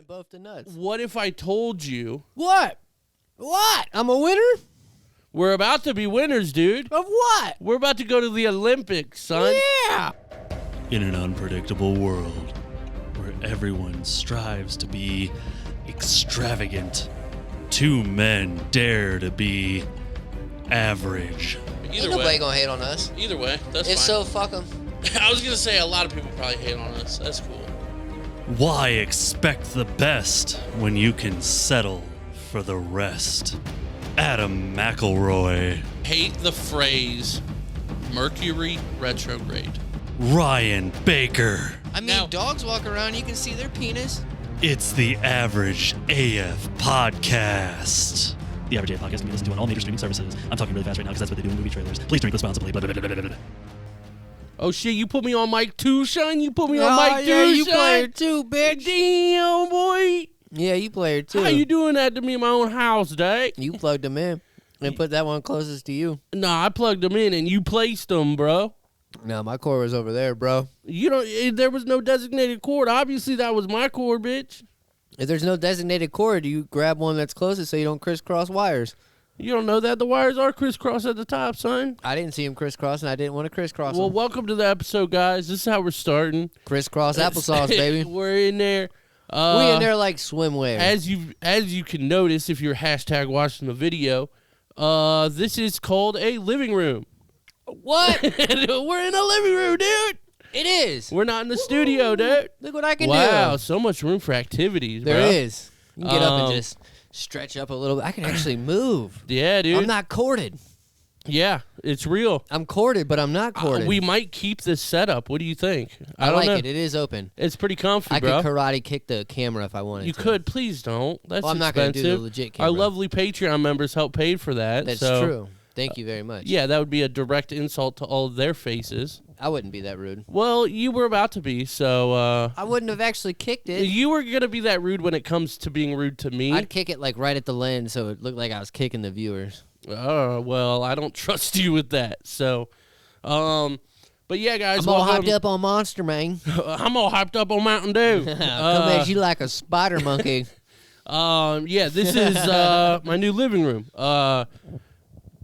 both the nuts. What if I told you? What? What? I'm a winner? We're about to be winners, dude. Of what? We're about to go to the Olympics, son. Yeah. In an unpredictable world where everyone strives to be extravagant, two men dare to be average. Ain't nobody gonna hate on us. Either way, that's If fine. so, fuck them. I was gonna say a lot of people probably hate on us. That's cool. Why expect the best when you can settle for the rest? Adam McElroy, Hate the phrase Mercury retrograde. Ryan Baker. I mean, Now- dogs walk around, you can see their penis. It's the Average AF Podcast. The Average AF Podcast can be listened to on all major streaming services. I'm talking really fast right now because that's what they do in movie trailers. Please drink responsibly. Blah, blah, blah, blah, blah, blah. Oh shit, you put me on mic too, son? You put me on mic too, yeah, you son? player too, bitch. Damn, boy. Yeah, you player too. How you doing that to me in my own house, Dad? You plugged them in and put that one closest to you. Nah, I plugged them in and you placed them, bro. No, my cord was over there, bro. You don't. There was no designated cord. Obviously, that was my cord, bitch. If there's no designated cord, you grab one that's closest so you don't crisscross wires. You don't know that the wires are crisscross at the top, son. I didn't see him crisscross, and I didn't want to crisscross Well, them. welcome to the episode, guys. This is how we're starting. Crisscross applesauce, baby. We're in there. We in there like swimwear. As you can notice, if you're hashtag watching the video, this is called a living room. What? We're in a living room, dude. It is. We're not in the studio, dude. Look what I can Wow, do. so much room for activities, There bro. is. You can get up and Um, just stretch up a little bit. I can actually move. Yeah, dude. I'm not corded. Yeah, it's real. I'm corded, but I'm not corded. We might keep this setup. What do you think? I don't like know. it. It is open. It's pretty comfy, I bro. could karate kick the camera if I wanted You to. could. Please don't. That's Well, I'm not gonna expensive. do the legit Our camera. lovely Patreon members help pay for that. That's so, true. Thank you very much. Yeah, that would be a direct insult to all of their faces. I wouldn't be that rude. Well, you were about to be, so I wouldn't have actually kicked it. you were going to be that rude when it comes to being rude to me. I'd kick it like right at the lens so it looked like I was kicking the viewers. Oh, well, I don't trust you with that. So, but yeah, guys. I'm all welcome. hyped up on Monster, man. I'm all hyped up on Mountain Dew. Come at you like a spider monkey. Yeah, this is my new living room.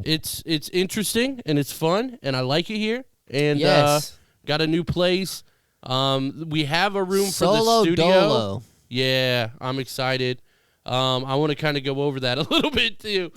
It's interesting and it's fun and I like it here. And Yes. got a new place. We have a room for the Solo studio. dolo. Yeah, I'm excited. I want to kind of go over that a little bit too.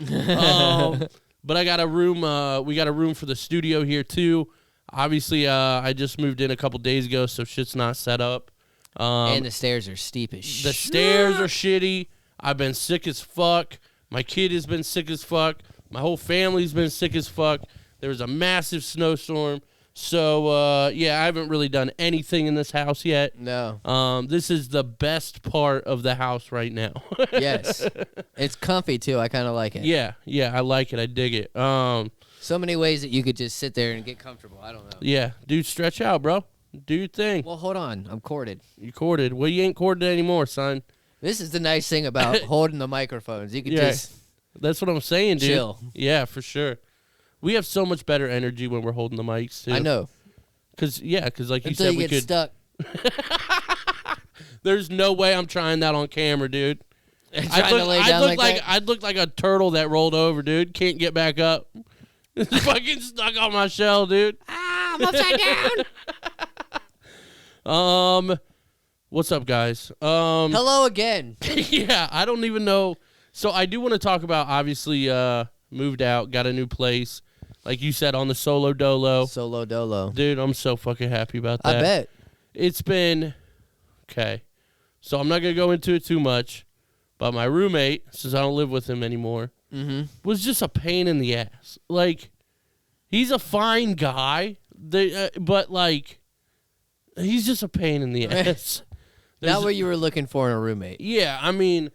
But I got a room. We got a room for the studio here too. Obviously, I just moved in a couple days ago, so shit's not set up. And the stairs are steep as shit. The stairs are shitty. I've been sick as fuck. My kid has been sick as fuck. My whole family's been sick as fuck. There was a massive snowstorm. So, yeah, I haven't really done anything in this house yet. No. This is the best part of the house right now. Yes. It's comfy, too. I kind of like it. Yeah, I like it. I dig it. So many ways that you could just sit there and get comfortable. I don't know. Yeah, dude, stretch out, bro. Do your thing. Well, hold on. I'm corded. You corded. Well, you ain't corded anymore, son. This is the nice thing about holding the microphones. You could Yeah. just That's what I'm saying, dude. chill. Yeah, for sure. We have so much better energy when we're holding the mics, too. I know. Because like you Until said, you we get could. stuck. There's no way I'm trying that on camera, dude. Trying to lay down like that. I'd look like a turtle that rolled over, dude. Can't get back up. Fucking stuck on my shell, dude. I'm upside down. What's up, guys? Hello again. Yeah, I don't even know. So I do want to talk about, obviously, moved out, got a new place. Like you said, on the solo dolo. Solo dolo. Dude, I'm so fucking happy about that. I bet. It's been, okay. So I'm not going to go into it too much, but my roommate, since I don't live with him anymore, was just a pain in the ass. Like, he's a fine guy, but, like, he's just a pain in the ass. Not what you were looking for in a roommate. Yeah, I mean,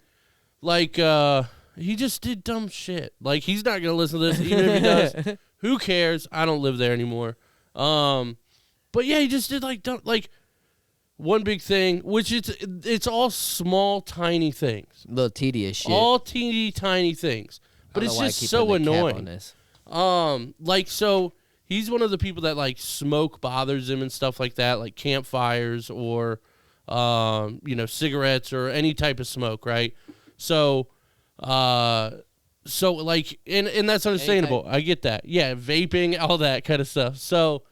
like, he just did dumb shit. Like, he's not going to listen to this, even if he does. Who cares? I don't live there anymore. But, yeah, he just did, like, dumb, like, one big thing, which it's all small, tiny things. Little tedious shit. All teeny, tiny things. But it's just so annoying. Like, so he's one of the people that, like, smoke bothers him and stuff like that, like campfires or cigarettes or any type of smoke, right? So like, and that's understandable. I get that. Yeah, vaping, all that kind of stuff. So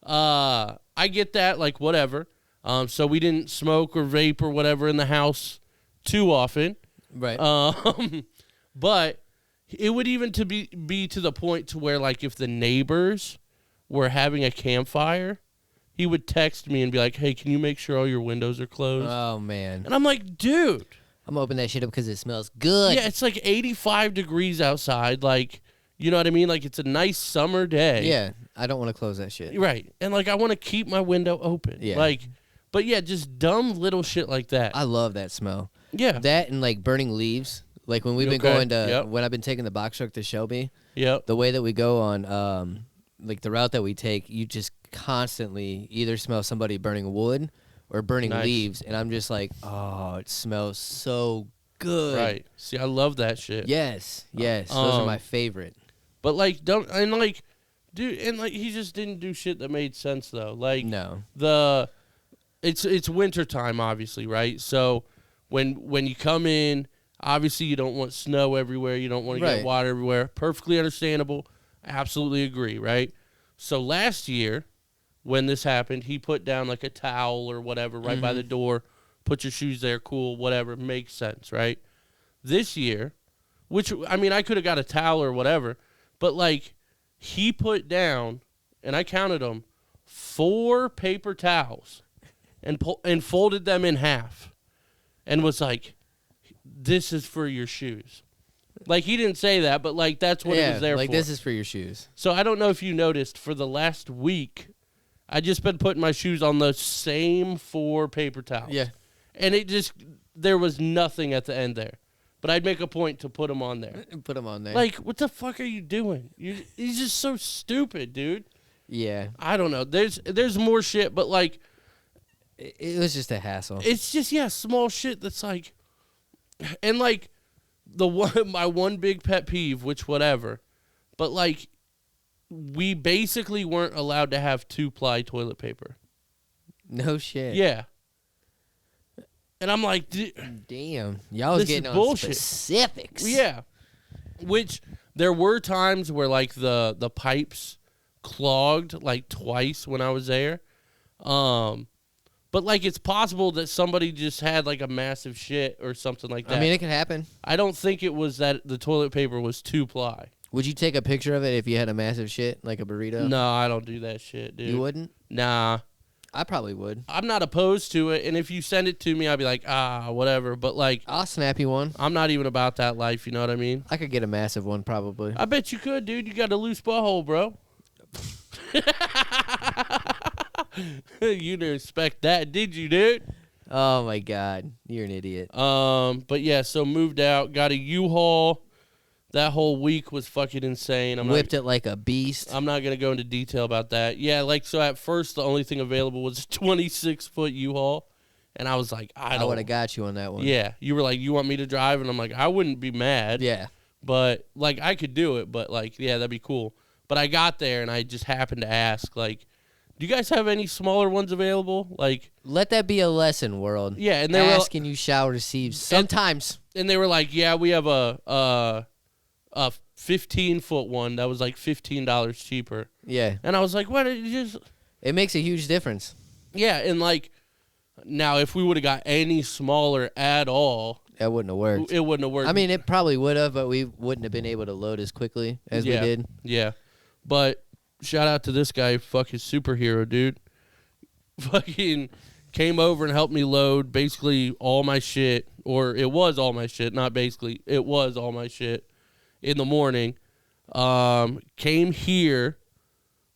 I get that, like, whatever. So we didn't smoke or vape or whatever in the house too often. Right. But it would even be to the point to where, like, if the neighbors were having a campfire, he would text me and be like, hey, can you make sure all your windows are closed? Oh, man. And I'm like, dude. I'm opening that shit up because it smells good. Yeah, it's like 85 degrees outside. Like, you know what I mean? Like, it's a nice summer day. Yeah, I don't want to close that shit. Right. And, like, I want to keep my window open. Yeah. Like, but, yeah, just dumb little shit like that. I love that smell. Yeah. That and, like, burning leaves. Like, when we've been Okay. going to, Yep. when I've been taking the box truck to Shelby, Yep. the way that we go on, like, the route that we take, you just constantly either smell somebody burning wood or burning Nice. leaves. And I'm just like, oh, it smells so good. Right. See, I love that shit. Yes. Yes. Those are my favorite. But, like, dude, and, like, he just didn't do shit that made sense, though. Like, No. It's wintertime, obviously, right? So when you come in, obviously you don't want snow everywhere. You don't want to Right. get water everywhere. Perfectly understandable. Absolutely agree, right? So last year, when this happened, he put down like a towel or whatever right by the door. Put your shoes there, cool, whatever. Makes sense, right? This year, which, I mean, I could have got a towel or whatever, but, like, he put down, and I counted them, 4 paper towels and folded them in half and was like, this is for your shoes. Like, he didn't say that, but, like, that's what it was there like for. this is for your shoes. So I don't know if you noticed, for the last week, I just been putting my shoes on the same 4 paper towels. Yeah. And there was nothing at the end there. But I'd make a point to put them on there. Put them on there. Like, what the fuck are you doing? He's just so stupid, dude. yeah. I don't know. There's more shit, but, like, It was just a hassle. it's just, yeah, small shit that's like, and, like, my one big pet peeve, which whatever, but, like, we basically weren't allowed to have 2-ply toilet paper. No shit. Yeah. And I'm like, Damn. Y'all was This is getting on bullshit. specifics. yeah. Which there were times where, like, the pipes clogged, like, twice when I was there. But, like, it's possible that somebody just had, like, a massive shit or something like that. I mean, it could happen. I don't think it was that the toilet paper was 2-ply. Would you take a picture of it if you had a massive shit, like a burrito? No, I don't do that shit, dude. You wouldn't? Nah. I probably would. I'm not opposed to it, and if you send it to me, I'll be like, whatever. But, like, I'll snap you one. I'm not even about that life, you know what I mean? I could get a massive one, probably. I bet you could, dude. You got a loose butthole, bro. You didn't expect that, did you, dude? Oh, my God. You're an idiot. But yeah, so moved out, got a U-Haul. That whole week was fucking insane. Whipped it like a beast. I'm not going to go into detail about that. Yeah, like, so at first, the only thing available was a 26-foot U-Haul. And I was like, I would have got you on that one. Yeah, you were like, you want me to drive? And I'm like, I wouldn't be mad. Yeah. But, like, I could do it. But, like, yeah, that'd be cool. But I got there, and I just happened to ask, like, do you guys have any smaller ones available? Like, Let that be a lesson, world. yeah, and they were, Ask and you shall receive. Sometimes. and they were like, yeah, we have a 15-foot one that was like $15 cheaper. Yeah. And I was like, what? You just, It makes a huge difference. yeah, and, like, now if we would have got any smaller at all, That wouldn't have worked. it wouldn't have worked. I mean, it probably would have, but we wouldn't have been able to load as quickly as we did. Yeah. But shout out to this guy, fucking superhero, dude. Fucking came over and helped me load basically all my shit, or it was all my shit, not basically, it was all my shit in the morning. Came here,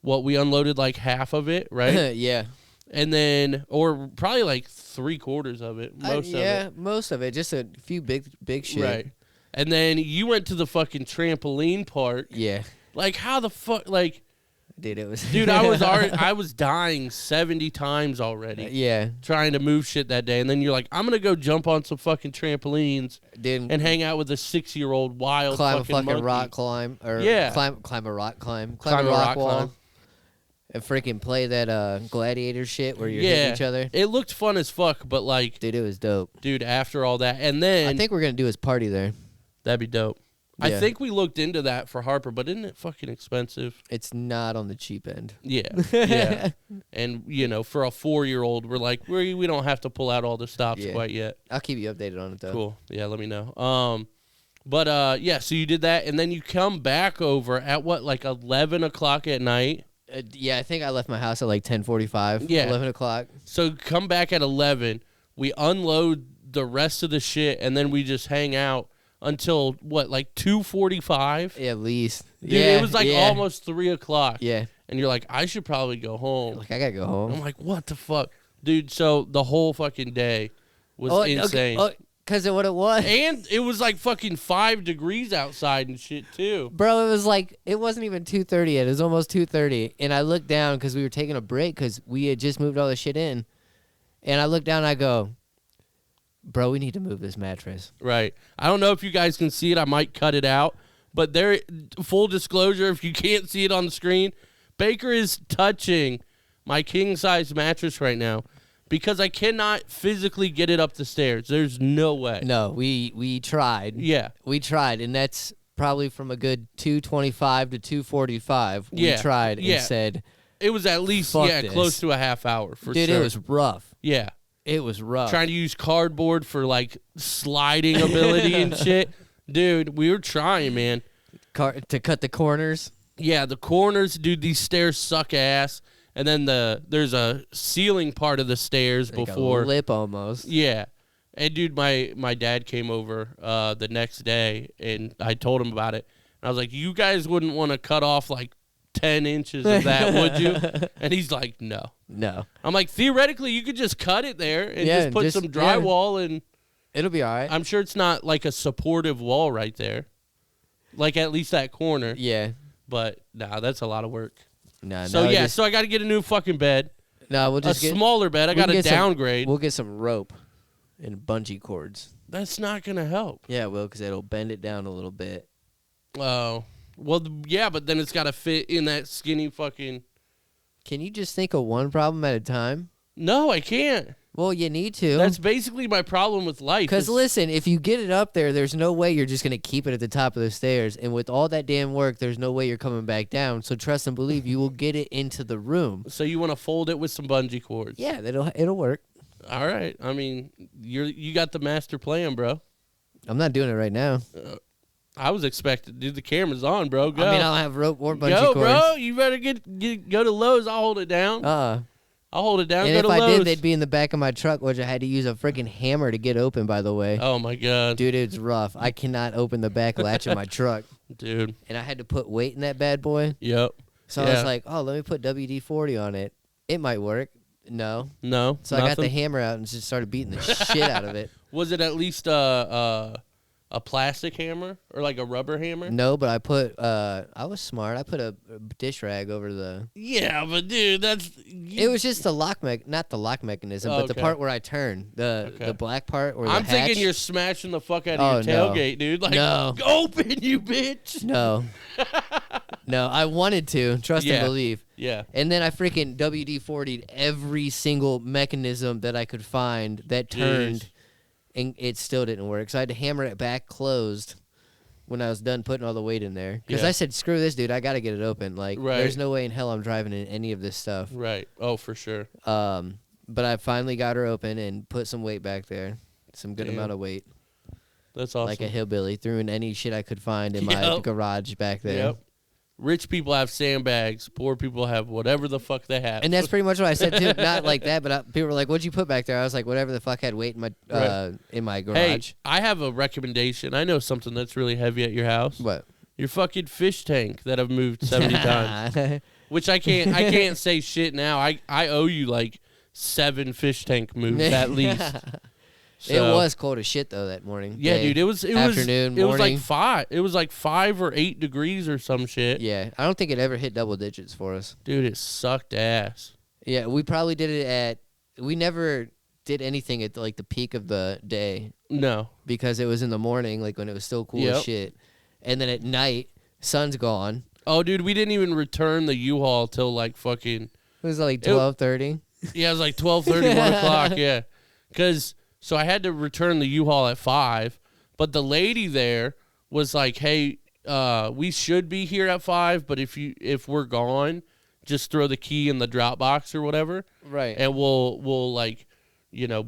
we unloaded like half of it, right? Yeah. And then, or probably like 3/4 of it, most of it. Yeah, most of it. Just a few big shit. Right. And then you went to the fucking trampoline park. Yeah. Like, how the fuck, like, Dude, it was. dude, I was dying 70 times already Yeah. trying to move shit that day. And then you're like, I'm going to go jump on some fucking trampolines Dude, and hang out with a 6-year-old wild climb a fucking fucking monkey. rock climb. Or Yeah. climb a rock climb. Climb a rock wall. climb. And freaking play that gladiator shit where you're hitting each other. It looked fun as fuck, but like, Dude, it was dope. dude, after all that, and then I think we're gonna do his party there. that'd be dope. I Yeah. think we looked into that for Harper, but isn't it fucking expensive? It's not on the cheap end. Yeah, yeah. And for a 4-year-old, we're like, we don't have to pull out all the stops Yeah. quite yet. I'll keep you updated on it though. Cool. Yeah, let me know. But yeah, so you did that, and then you come back over at what, like 11 o'clock at night? Yeah, I think I left my house at like 10:45. Yeah. 11 o'clock. So come back at 11. We unload the rest of the shit, and then we just hang out until what, like 2:45? Yeah, at least. Dude, yeah, it was like yeah. almost 3 o'clock. Yeah. And you're like, I should probably go home. Like I gotta go home. I'm like, what the fuck, dude? So the whole fucking day was insane. Because of what it was. And it was like fucking 5 degrees outside and shit too. Bro, it was like, it wasn't even 2:30 yet. It was almost 2:30. And I looked down because we were taking a break because we had just moved all the shit in. And I looked down and I go, bro, we need to move this mattress. Right. I don't know if you guys can see it. I might cut it out. But there, full disclosure, if you can't see it on the screen, Baker is touching my king-size mattress right now because I cannot physically get it up the stairs. There's no way. No, we tried. Yeah. We tried, and that's probably from a good 2:25 to 2:45. Yeah, We tried yeah. and said, It was at least, Fuck yeah, this. close to a half hour for dude, sure. it was rough. Yeah. It was rough. Trying to use cardboard for, like, sliding ability and shit. Dude, we were trying, man. To cut the corners. Yeah, the corners, dude, these stairs suck ass. And then there's a ceiling part of the stairs Like before. a lip almost. Yeah. And, dude, my dad came over the next day, and I told him about it. And I was like, you guys wouldn't want to cut off, like, 10 inches of that, would you? And he's like, no. No. I'm like, theoretically, you could just cut it there and Yeah, just put just- some drywall, and It'll be all right. I'm sure it's not, like, a supportive wall right there. Like, at least that corner. Yeah. But, nah, that's a lot of work. No, So, yeah, so I got to get a new fucking bed. No, we'll A just get smaller bed. I we can got to get some- downgrade. We'll get some rope and bungee cords. That's not going to help. Yeah, it will, because it'll bend it down a little bit. Oh. Well, yeah, but then it's got to fit in that skinny fucking... Can you just think of one problem at a time? No, I can't. Well, you need to. That's basically my problem with life. Because is- listen, if you get it up there, there's no way you're just going to keep it at the top of the stairs. And with all that damn work, there's no way you're coming back down. So trust and believe you will get it into the room. So you want to fold it with some bungee cords? Yeah, it'll work. All right. I mean, you got the master plan, bro. I'm not doing it right now. I was expecting, dude. The camera's on, bro. Go. I mean, I don't have rope or bungee Go, cords. bro. You better go to Lowe's. I'll hold it down. I'll hold it down. And Go if to I Lowe's. did, they'd be in the back of my truck, which I had to use a freaking hammer to get open, by the way. Oh, my God. Dude, it's rough. I cannot open the back latch of my truck. Dude. And I had to put weight in that bad boy. Yep. So I was like, oh, let me put WD-40 on it. It might work. No. No. So I got the nothing? hammer out and just started beating the shit out of it. Was it at least a plastic hammer or like a rubber hammer? No, but I put, I was smart. I put a dish rag over the... Yeah, but dude, that's... It was just the lock not the lock mechanism, but the Okay. part where I turn. The black part or the I'm thinking hatch. you're smashing the fuck out Oh, of your tailgate, dude. Like, No. open, you bitch. No. No, I wanted to. Trust Yeah. and believe. Yeah. And then I freaking WD-40'd every single mechanism that I could find that turned, Jeez. and it still didn't work. So I had to hammer it back closed when I was done putting all the weight in there. Because Yeah. I said, screw this, dude. I got to get it open. Like, Right. there's no way in hell I'm driving in any of this stuff. Right. Oh, for sure. But I finally got her open and put some weight back there. Some good Damn. amount of weight. That's awesome. Like a hillbilly. Threw in any shit I could find in my Yep. garage back there. Yep. Rich people have sandbags. Poor people have whatever the fuck they have. And that's pretty much what I said too. Not like that, but people were like, "What'd you put back there?" I was like, "Whatever the fuck had weight in my Hey, garage." I have a recommendation. I know something that's really heavy at your house. What? Your fucking fish tank that I've moved 70 times. Which I can't say shit now. I owe you like 7 fish tank moves at least. It was cold as shit though that morning. Yeah, Day, dude. It was afternoon, It was morning. like 5. It was like 5 or 8 degrees or some shit. Yeah, I don't think it ever hit double digits for us. Dude, it sucked ass. Yeah, we probably did it at. We never did anything at like the peak of the day No. because it was in the morning, like when it was still cool Yep. as shit, and then at night, sun's gone. Oh, dude, we didn't even return the U-Haul till like fucking. It was like 12:30. Yeah, it was like 12:30, 1 o'clock. Yeah, so I had to return the U-Haul at 5, but the lady there was like, "Hey, we should be here at 5, but if we're gone, just throw the key in the drop box or whatever, Right. and we'll like,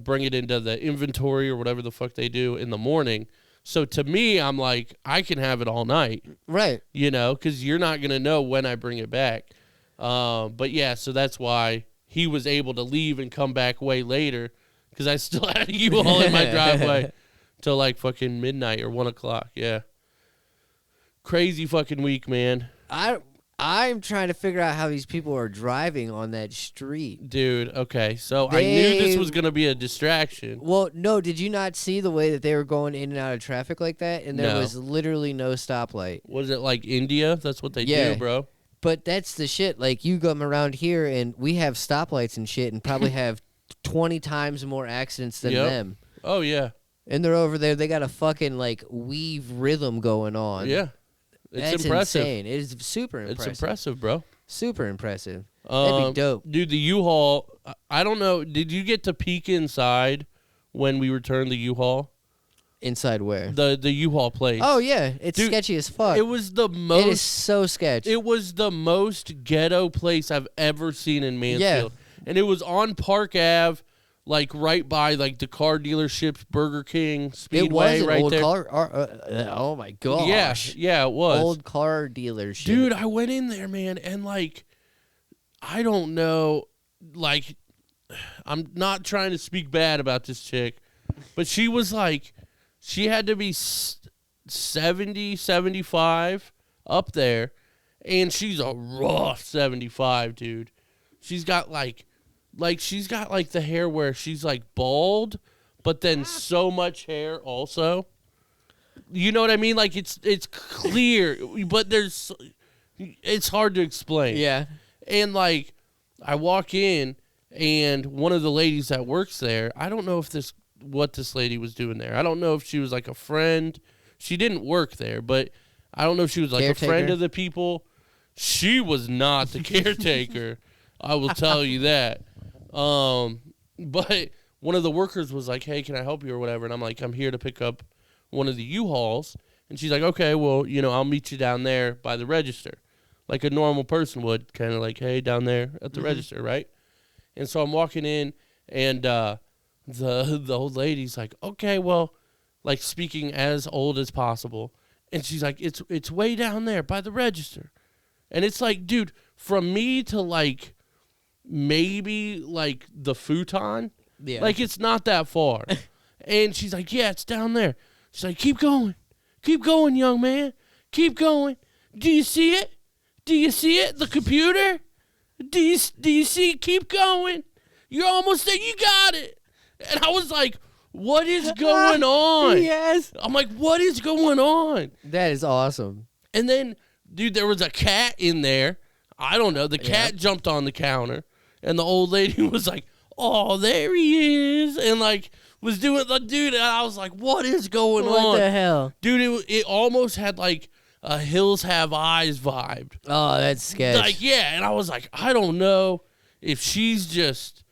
bring it into the inventory or whatever the fuck they do in the morning." So to me, I'm like, I can have it all night, Right. because you're not gonna know when I bring it back. But yeah, so that's why he was able to leave and come back way later, because I still had a U-Haul in my driveway till like fucking midnight or 1 o'clock. Yeah, crazy fucking week, man. I'm trying to figure out how these people are driving on that street. Dude, okay, so I knew this was going to be a distraction. Well, no, did you not see the way that they were going in and out of traffic like that? And there No. was literally no stoplight. Was it like India? That's what they Yeah. do, bro. But that's the shit. Like, you come around here and we have stoplights and shit and probably have 20 times more accidents than Yep. them. Oh, yeah. And they're over there. They got a fucking, like, weave rhythm going on. Yeah. It's That's impressive. insane. It is super impressive. It's impressive, bro. Super impressive. That'd be dope. Dude, the U-Haul, I don't know. Did you get to peek inside when we returned the U-Haul? Inside where? The U-Haul place. Oh, yeah. It's Dude, sketchy as fuck. It was the It is most. so sketch. It was the most ghetto place I've ever seen in Mansfield. And it was on Park Ave, like right by like the car dealerships, Burger King, Speedway, It was an right old there. car. Oh my gosh. Yeah, it was. Old car dealership. Dude, I went in there, man, and like, I don't know, like, I'm not trying to speak bad about this chick, but she was like, she had to be 70, 75 up there, and she's a rough 75, dude. She's got like she's got like the hair where she's like bald, but then so much hair also. You know what I mean? Like it's clear, but it's hard to explain. Yeah. And like I walk in and one of the ladies that works there, I don't know what this lady was doing there. I don't know if she was like a friend. She didn't work there, but I don't know if she was like a friend Caretaker. of the people. She was not the caretaker. I will tell you that. But one of the workers was like, "Hey, can I help you or whatever?" And I'm like, "I'm here to pick up one of the U-Hauls." And she's like, "Okay, well, I'll meet you down there by the register." Like a normal person would, kind of like, "Hey, down there at the register," right? And so I'm walking in, and the old lady's like, "Okay, well," like speaking as old as possible. And she's like, it's way down there by the register. And it's like, dude, from me to like maybe like the futon, like it's not that far. And she's like, "Yeah, it's down there." She's like, keep going, young man, keep going. Do you see it? The computer? Do you see? Keep going. You're almost there. You got it. And I was like, what is going on? Yes. I'm like, what is going on? That is awesome. And then, dude, there was a cat in there. I don't know. The cat jumped on the counter, and the old lady was like, "Oh, there he is," and like was doing the dude. And I was like, "What is going on?" What the hell? Dude, it almost had like a Hills Have Eyes vibe. Oh, that's sketch. Like, yeah, and I was like, I don't know if she's just.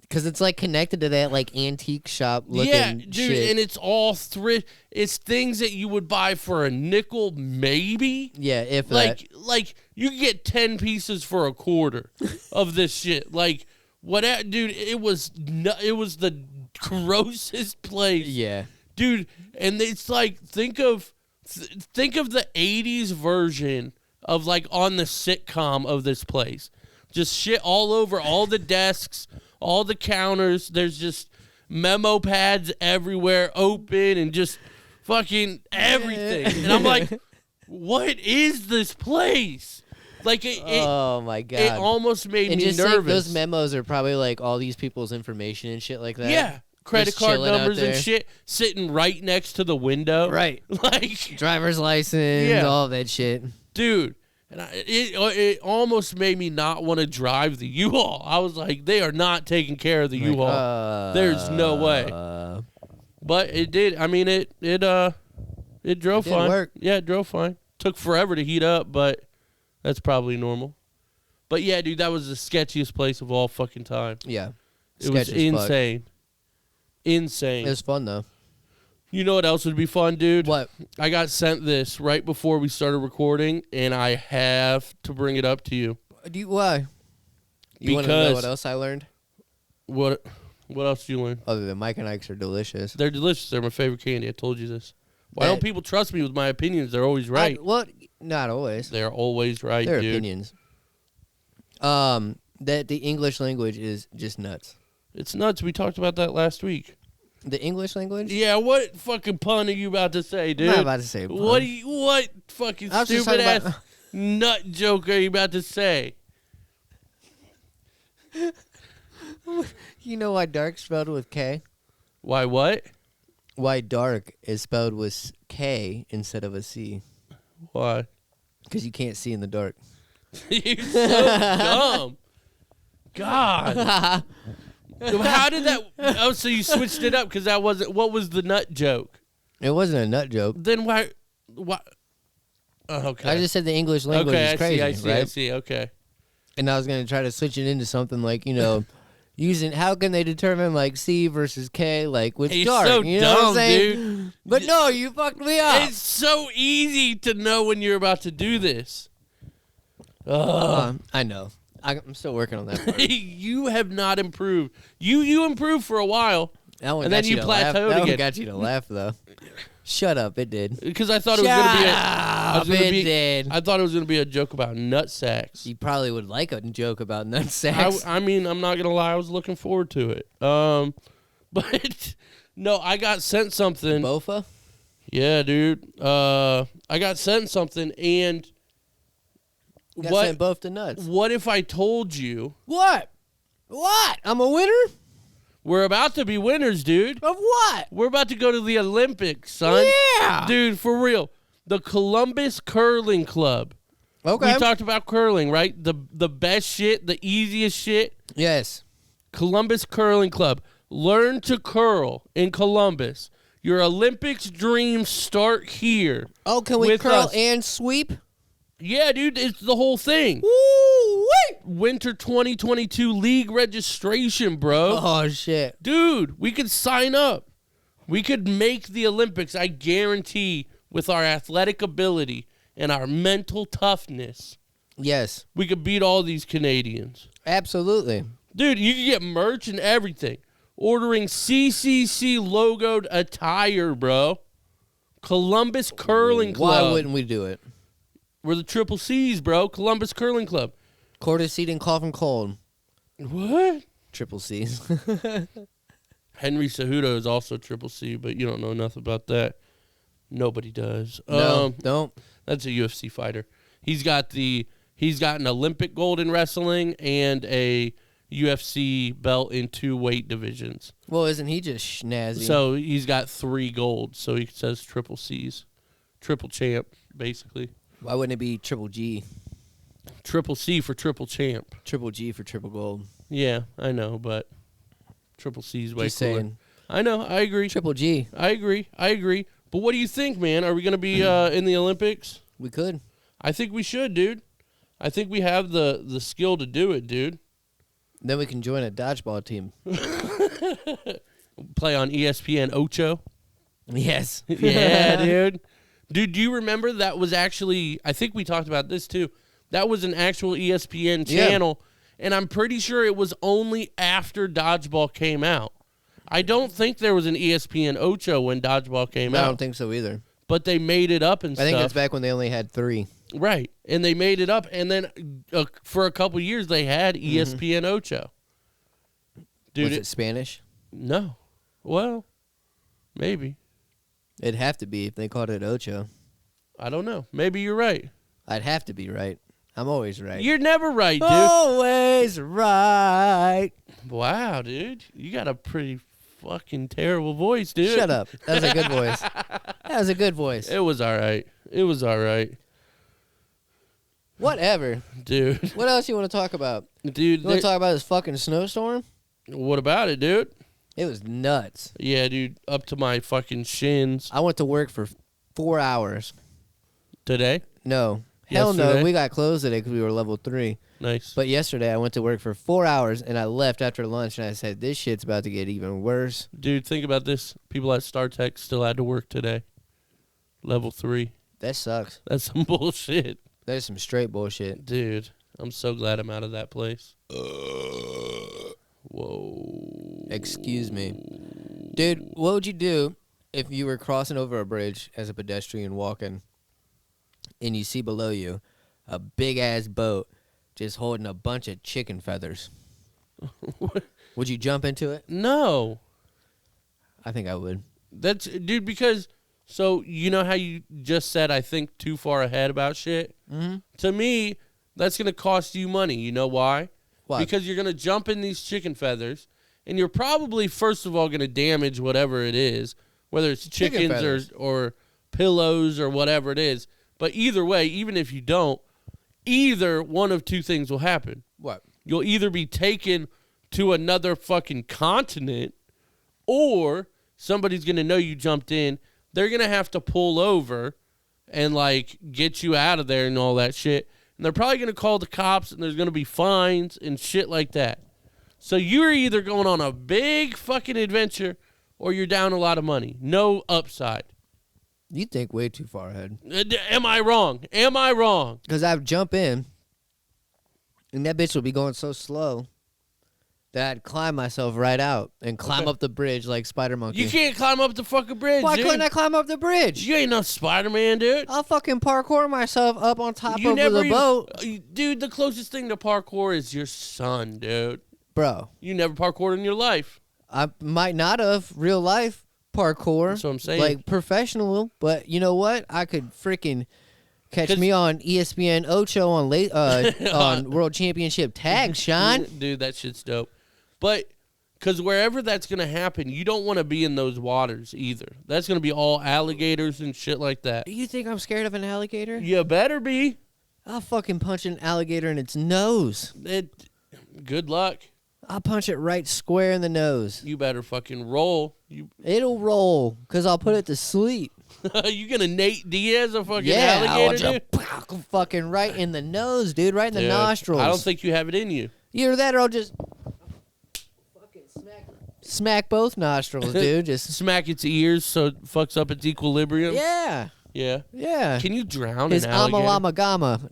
Because it's like connected to that like antique shop looking dude, shit. and it's all thrift. It's things that you would buy for a nickel, maybe. Yeah, if that. Like you could get 10 pieces for a quarter of this shit. Like what, dude? It was the grossest place. Yeah. Dude, and it's like think of the 80s version of like on the sitcom of this place. Just shit all over all the desks, all the counters. There's just memo pads everywhere open and just fucking everything. And I'm like, what is this place? Like Oh my god. it almost made and me just nervous. like those memos are probably like all these people's information and shit like that. Yeah. Credit Just card chilling out numbers and there. shit sitting right next to the window. Right. Like, Driver's license, Yeah. all that shit. dude. And it almost made me not want to drive the U-Haul. I was like, they are not taking care of the U-Haul. There's no way. But it did. I mean, it drove It did fine. work. Yeah, it drove fine. Took forever to heat up, but That's probably normal. But yeah, dude, that was the sketchiest place of all fucking time. Yeah. It was Sketchy as fuck. insane. Insane. It was fun, though. You know what else would be fun, dude? What? I got sent this right before we started recording, and I have to bring it up to you. Why? You want to know Because- what else I learned? What else did you learn? Other than Mike and Ike's are delicious. They're delicious. They're my favorite candy. I told you this. Why That- don't people trust me with my opinions? They're always right. Well, not always. They're always right, They're dude. opinions. That the English language is just nuts. It's nuts. We talked about that last week. The English language? Yeah, what fucking pun are you about to say, dude? I'm not about to say pun. What fucking I was just stupid talking ass about- nut joke are you about to say? You know why dark spelled with K? Why what? Why dark is spelled with K instead of a C? Why? Because you can't see in the dark. You're so dumb. God. How did that? Oh, so you switched it up because that wasn't. What was the nut joke? It wasn't a nut joke. Then why? Why? Oh, okay. I just said the English language okay, is crazy, I see. right? I see. Okay. And I was going to try to switch it into something like, using, how can they determine like C versus K, like with You're dark? so You know what I'm dumb, saying? dude. But no, you fucked me up. It's so easy to know when you're about to do this. Ugh. I know. I'm still working on that part. You have not improved. You improved for a while That one And got then you to laugh. plateaued That one again. got you to laugh, though. Shut up, it did. because I thought it was going to be. I was Shut gonna up, be- it did. I thought it was going to be a joke about nut sacks. You probably would like a joke about nut sacks. I mean, I'm not gonna lie. I was looking forward to it. But no, I got sent something. Bofa? Yeah, dude. I got sent something, and You got sent both to nuts. what if I told you What? What? I'm a winner? we're about to be winners, dude? Of what? We're about to go to the Olympics, son. Yeah. Dude, for real. The Columbus Curling Club. Okay. We talked about curling, right? The best shit, the easiest shit. Yes. Columbus Curling Club. Learn to curl in Columbus. Your Olympics dreams start here. Oh, can we With curl us. and sweep? Yeah, dude, it's the whole thing. Woo-wee! Winter 2022 league registration, bro. Oh, shit. Dude, we could sign up. We could make the Olympics, I guarantee, with our athletic ability and our mental toughness. Yes. We could beat all these Canadians. Absolutely. Dude, you could get merch and everything. Ordering CCC logoed attire, bro. Columbus Curling Club. Why wouldn't we do it? We're the Triple C's, bro. Columbus Curling Club. Quarter seat and cough and cold. What? Triple C's. Henry Cejudo is also Triple C, but you don't know nothing about that. Nobody does. No, don't. That's a UFC fighter. He's got an Olympic gold in wrestling and a UFC belt in 2 weight divisions. Well, isn't he just schnazzy? So he's got 3 gold. So he says Triple C's. Triple champ, basically. Why wouldn't it be Triple G? Triple C for triple champ. Triple G for triple gold. Yeah, I know, but Triple C's way Just cooler. saying. I know, I agree. Triple G. I agree. But what do you think, man? Are we going to be in the Olympics? We could. I think we should, dude. I think we have the skill to do it, dude. Then we can join a dodgeball team. Play on ESPN Ocho. Yes. Yeah, dude. Dude, do you remember that was actually, I think we talked about this too. That was an actual ESPN channel, and I'm pretty sure it was only after Dodgeball came out. I don't think there was an ESPN Ocho when Dodgeball came I out. don't think so either. But they made it up and I stuff. think it's back when they only had 3. Right. And they made it up, and then for a couple years they had ESPN Ocho. Dude, Was it Spanish? no. Well, maybe. It'd have to be if they called it Ocho. I don't know. Maybe you're right. I'd have to be right. I'm always right. You're never right, dude. always right. Wow, dude. You got a pretty fucking terrible voice, dude. Shut up. That was a good voice. That was a good voice. It was all right. It was all right. Whatever. Dude. What else you want to talk about? Dude, You want to talk about this fucking snowstorm? what about it, dude? It was nuts. Yeah, dude. Up to my fucking shins I went to work for 4 hours. today. No. Hell no, Yesterday? we got closed today because we were level 3. Nice. But yesterday I went to work for 4 hours and I left after lunch and I said, this shit's about to get even worse. Dude, think about this. People at StarTech still had to work today. Level 3. That sucks. That's some bullshit. That is some straight bullshit. Dude, I'm so glad I'm out of that place. Whoa. Excuse me. Dude, what would you do if you were crossing over a bridge as a pedestrian walking and you see below you a big-ass boat just holding a bunch of chicken feathers? Would you jump into it? No. I think I would. That's, dude, because, so you know how you just said I think too far ahead about shit? Mm-hmm. To me, that's going to cost you money. You know why? Why? Because you're going to jump in these chicken feathers, and you're probably, first of all, going to damage whatever it is, whether it's Chicken chickens or pillows or whatever it is. But either way, even if you don't, either one of two things will happen. What? You'll either be taken to another fucking continent, or somebody's going to know you jumped in. They're going to have to pull over and, like, get you out of there and all that shit. And they're probably going to call the cops, and there's going to be fines and shit like that. So you're either going on a big fucking adventure or you're down a lot of money. No upside. You think way too far ahead. Am I wrong? Am I wrong? Because I'd jump in, and that bitch would be going so slow that I'd climb myself right out and climb up the bridge like Spider Monkey. You can't climb up the fucking bridge, Why dude. couldn't I climb up the bridge? You ain't no Spider-Man, dude. I'll fucking parkour myself up on top You of never the boat. Dude, the closest thing to parkour is your son, dude. Bro, You never parkoured in your life. I might not have real life parkour. That's what I'm saying. Like professional, but you know what? I could freaking catch 'Cause- me on ESPN Ocho on on World Championship Tag, Sean. Dude, that shit's dope. But, because wherever that's going to happen, you don't want to be in those waters either. That's going to be all alligators and shit like that. Do you think I'm scared of an alligator? You better be. I'll fucking punch an alligator in its nose. Good luck. I'll punch it right square in the nose. You better fucking roll. It'll roll, because I'll put it to sleep. You gonna Nate Diaz a fucking Yeah, I want alligator, you dude? to fucking right in the nose, dude. Right in the Dude, nostrils. I don't think you have it in you. Either that or I'll just fucking smack both nostrils, dude. Just Smack its ears so it fucks up its equilibrium. yeah, Yeah. yeah. Can you drown His an alligator?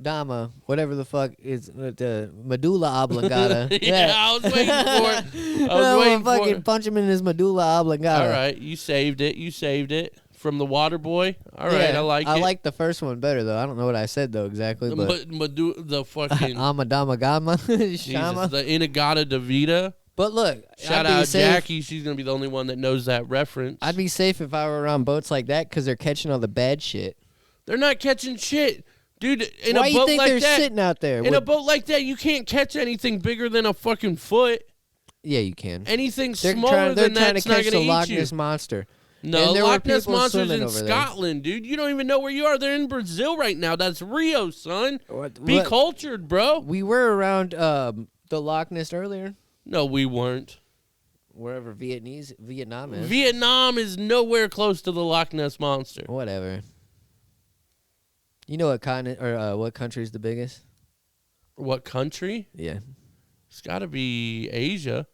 dama, whatever the fuck is the medulla oblongata. Yeah, I was waiting for it. I was No, waiting for fucking it. punch him in his medulla oblongata. All right, you saved it. You saved it from the water boy. All right, Yeah, I like it. I like the first one better though. I don't know what I said though exactly, but the fucking Amadama Gama, Jesus, Shama. the Inagata Davida. But look, Shout I'd be out safe. Jackie. She's gonna be the only one that knows that reference. I'd be safe if I were around boats like that because they're catching all the bad shit. They're not catching shit, dude. In Why a you boat think like they're that, sitting out there? in a with- boat like that, you can't catch anything bigger than a fucking foot. Yeah, you can. Anything They're smaller they're than trying that's to not catch gonna the eat Loch you. Ness monster. No, And there Loch were Ness people monster's swimming in over there. Scotland, dude. You don't even know where you are. They're in Brazil right now. That's Rio, son. Be What- cultured, bro. We were around the Loch Ness earlier, No, we weren't. wherever Vietnam is. Vietnam is nowhere close to the Loch Ness monster. Whatever. You know what continent or what country is the biggest? What country? Yeah. It's got to be Asia.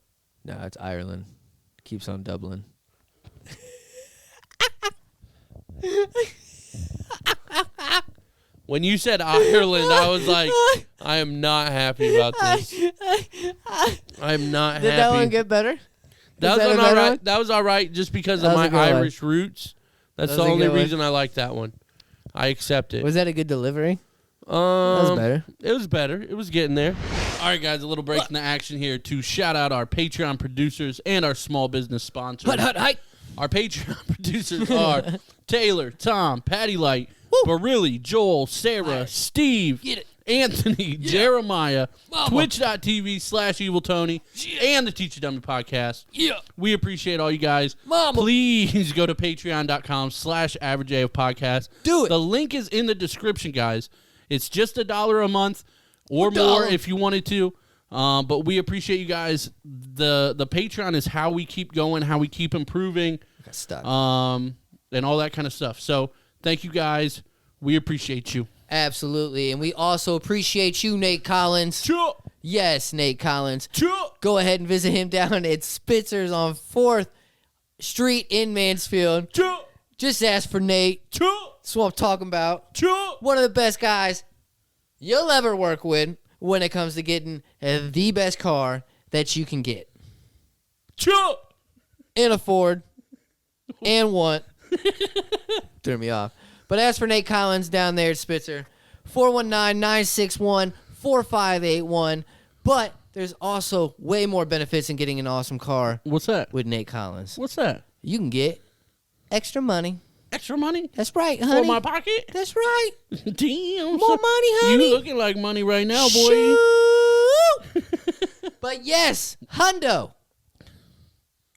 No, it's Ireland. Keeps on doubling. When you said Ireland, I was like, I am not happy about this. I am not happy. Did that one get better? That Is was that a all better right. one? That was all right just because That of was my a good one. Irish roots. That's That the was a only good one. reason I like that one. I accept it. Was that a good delivery? That was better. It was better. It was getting there. All right, guys, a little break in the action here to shout out our Patreon producers and our small business sponsors. Our Patreon producers are Taylor, Tom, Patty Lite, Barili, Joel, Sarah, Steve, Anthony, Jeremiah, Twitch.tv/EvilTony, and the Teach You Dummy podcast. Yeah. We appreciate all you guys. Mama. Please go to patreon.com/averageafpodcast. Do it. The link is in the description, guys. It's just $1 a month or more if you wanted to. But we appreciate you guys. The Patreon is how we keep going, how we keep improving, I got stuck. and all that kind of stuff. So thank you guys. We appreciate you. Absolutely. And we also appreciate you, Nate Collins. Sure. Yes, Nate Collins. Sure. Go ahead and visit him down at Spitzer's on 4th Street in Mansfield. Sure. Just ask for Nate. Sure. That's what I'm talking about. Sure. One of the best guys you'll ever work with when it comes to getting the best car that you can get Sure. and afford and want. Threw me off. But as for Nate Collins down there at Spitzer, 419-961-4581. But there's also way more benefits in getting an awesome car What's that? with Nate Collins. What's that? You can get extra money. Extra money? That's right, For honey. my pocket? That's right. Damn. More money, honey. You looking like money right now, boy. Shoot. But yes, Hundo.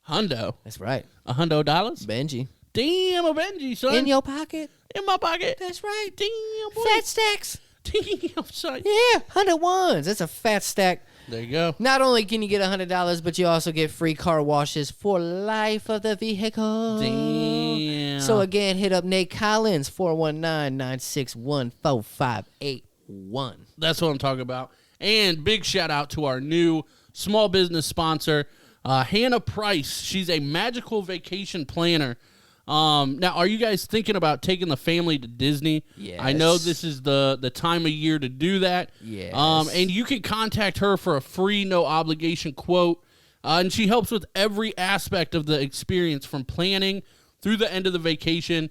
Hundo. That's right. $100? Benji. Damn, a Benji, son. In your pocket. In my pocket. That's right. Damn, boy. Fat stacks. Damn, son. Yeah, 101s. That's a fat stack. There you go. Not only can you get $100, but you also get free car washes for life of the vehicle. Damn. So again, hit up Nate Collins, 419-961-4581. That's what I'm talking about. And big shout out to our new small business sponsor, Hannah Price. She's a magical vacation planner. Now, are you guys thinking about taking the family to Disney? Yes. I know this is the time of year to do that. Yes. And you can contact her for a free, no obligation quote. And she helps with every aspect of the experience from planning through the end of the vacation.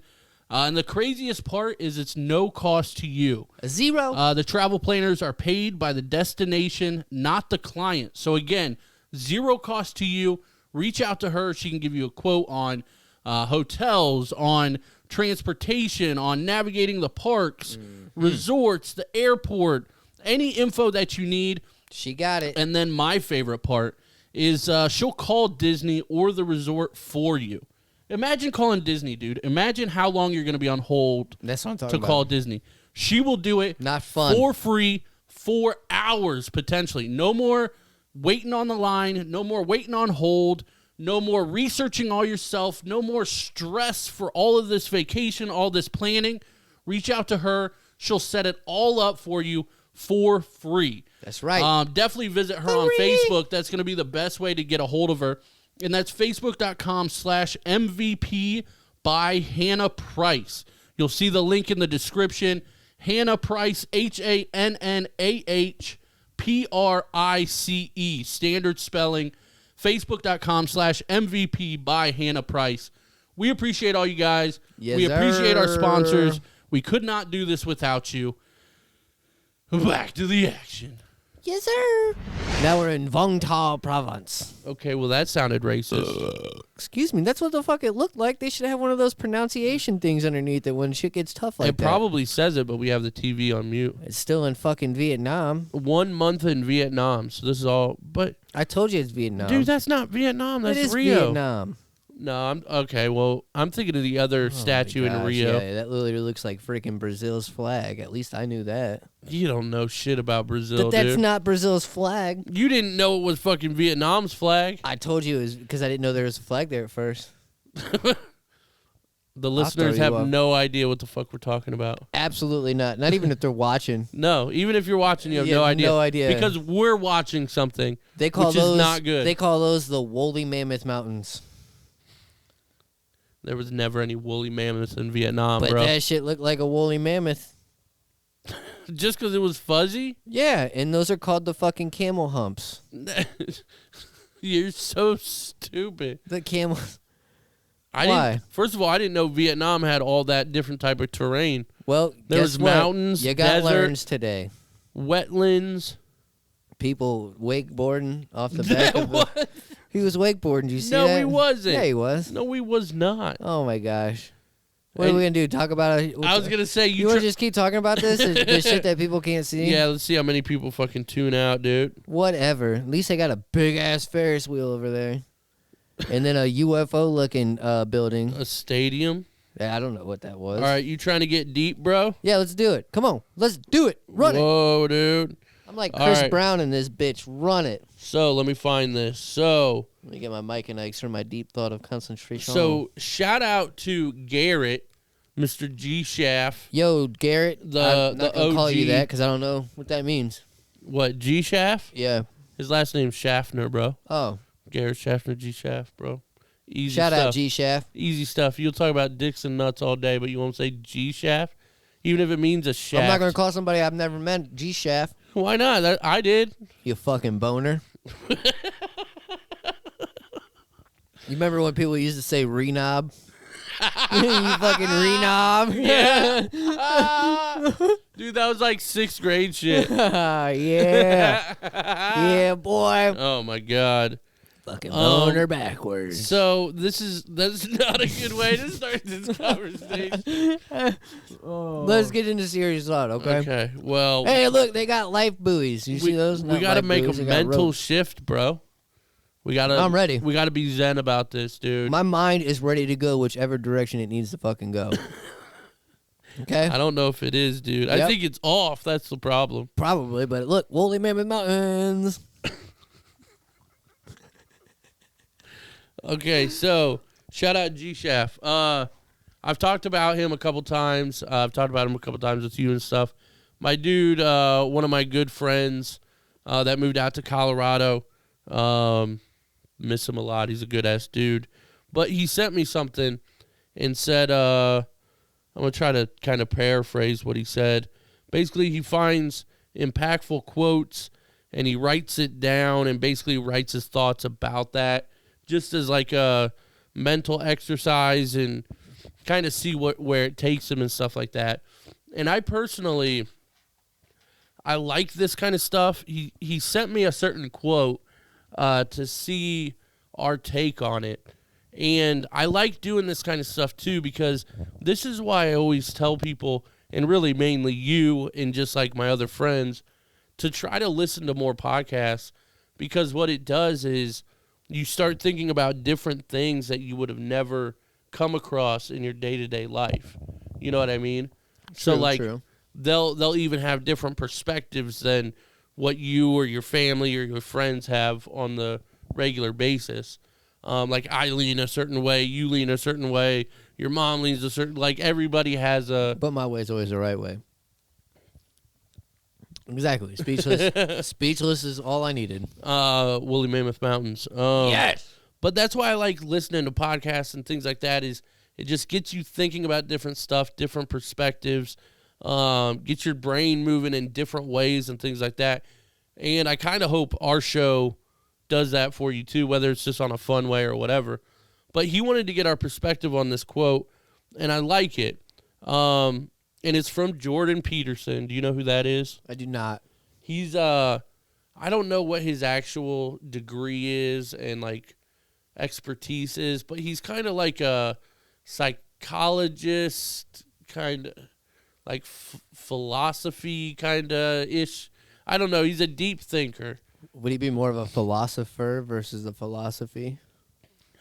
And the craziest part is it's no cost to you. A zero. The travel planners are paid by the destination, not the client. So again, zero cost to you. Reach out to her. She can give you a quote on hotels, on transportation, on navigating the parks, resorts, the airport, any info that you need. She got it. And then my favorite part is she'll call Disney or the resort for you. Imagine calling Disney, dude. Imagine how long you're going to be on hold That's what I'm to talking about. call Disney. She will do it Not fun. for free, 4 hours potentially. No more waiting on the line. No more waiting on hold. No more researching all yourself. No more stress for all of this vacation, all this planning. Reach out to her. She'll set it all up for you for free. That's right. Definitely visit her on Facebook. That's going to be the best way to get a hold of her. And that's facebook.com/MVP by Hannah Price. You'll see the link in the description. Hannah Price, HANNAHPRICE, standard spelling. Facebook.com/MVP by Hannah Price. We appreciate all you guys. Yes, we appreciate our sir. sponsors. We could not do this without you. Back to the action. Yes, sir. Now we're in Vung Tau province. Okay, well, that sounded racist. Excuse me. That's what the fuck it looked like. They should have one of those pronunciation things underneath it when shit gets tough like It that. probably says it, but we have the TV on mute. It's still in fucking Vietnam. 1 month in Vietnam, so this is all. But I told you it's Vietnam. dude, that's not Vietnam. That's it is Rio. Vietnam. No, I'm okay. Well, I'm thinking of the other statue in Gosh, Rio. Yeah, that literally looks like freaking Brazil's flag. At least I knew that. You don't know shit about Brazil, But that's dude. not Brazil's flag. You didn't know it was fucking Vietnam's flag. I told you it was because I didn't know there was a flag there at first. The listeners throw you have off. no idea what the fuck we're talking about. Absolutely not. Not even if they're watching. No, even if you're watching, you have You no have idea. no idea. Because we're watching something They call which those is not good. They call those the woolly mammoth mountains. There was never any woolly mammoths in Vietnam, But bro. that shit looked like a woolly mammoth. Just because it was fuzzy? Yeah, and those are called the fucking camel humps. You're so stupid. The camel. I Why? Didn't, first of all, I didn't know Vietnam had all that different type of terrain. Well, There guess was what? mountains, You got desert. learns today. Wetlands. People wakeboarding off the back of the. What? He was wakeboarding. Did you see No, that? he wasn't. Yeah, he was. No, he was not. Oh my gosh. What And- are we gonna do? Talk about it? I was going to say, You want to just keep talking about this? The shit that people can't see? Yeah, let's see how many people fucking tune out, dude. Whatever. At least they got a big ass Ferris wheel over there, and then a UFO looking building. A stadium. Yeah, I don't know what that was. All right, you trying to get deep, bro? Yeah, let's do it. Come on, let's do it. Run it. Whoa, dude. I'm like All Chris right. Brown in this bitch. Run it. So let me find this. So Let me get my Mike and Ike's for my deep thought of concentration. shout out to Garrett, Mr. G Shaft. Yo, Garrett. I'm not the gonna call you OG. that because I don't know what that means. What, G Shaft? Yeah. His last name's Schaffner, bro. Oh. Garrett Schaffner, G Shaft, bro. Easy Shout stuff. out G Shaft. Easy stuff. You'll talk about dicks and nuts all day, but you won't say G Shaft, even if it means a shaft. I'm not gonna call somebody I've never met G Shaft. Why not? I did. You fucking boner. You remember when people used to say renob? You fucking renob. Yeah. Dude, that was like 6th grade shit. Yeah. Yeah, boy. Oh my god. Fucking boner backwards. So that's not a good way to start this conversation. Let's get into serious thought, okay? Okay. Well, Hey, look, they got life buoys. You see those? we Not got to life make buoys, a they got mental ropes. shift, bro. I'm ready. We got to be zen about this, dude. My mind is ready to go whichever direction it needs to fucking go. Okay? I don't know if it is, dude. I Yep. think it's off. That's the problem. Probably, but look, Woolly Mammoth Mountains. Okay, so shout out G Shaft. I've talked about him a couple times. I've talked about him a couple times with you and stuff. My dude, one of my good friends that moved out to Colorado. Miss him a lot. He's a good ass dude. But he sent me something and said, I'm going to try to kind of paraphrase what he said. Basically, he finds impactful quotes and he writes it down and basically writes his thoughts about that just as like a mental exercise and kind of see where it takes him and stuff like that. And I personally, I like this kind of stuff. He sent me a certain quote to see our take on it. And I like doing this kind of stuff too because this is why I always tell people, and really mainly you and just like my other friends, to try to listen to more podcasts because what it does is you start thinking about different things that you would have never come across in your day-to-day life. You know what I mean? So like True. they'll even have different perspectives than what you or your family or your friends have on the regular basis. Like I lean a certain way, you lean a certain way, your mom leans a certain, like everybody has a. But my way is always the right way. Exactly. Speechless. Speechless is all I needed. Woolly Mammoth Mountains. Yes. But that's why I like listening to podcasts and things like that. Is it just gets you thinking about different stuff, different perspectives, gets your brain moving in different ways and things like that. And I kind of hope our show does that for you too, whether it's just on a fun way or whatever. But he wanted to get our perspective on this quote, and I like it. And it's from Jordan Peterson. Do you know who that is? I do not. He's I don't know what his actual degree is and like expertise is, but he's kind of like a psychologist, kind of like philosophy kind of ish. I don't know. He's a deep thinker. Would he be more of a philosopher versus a philosophy?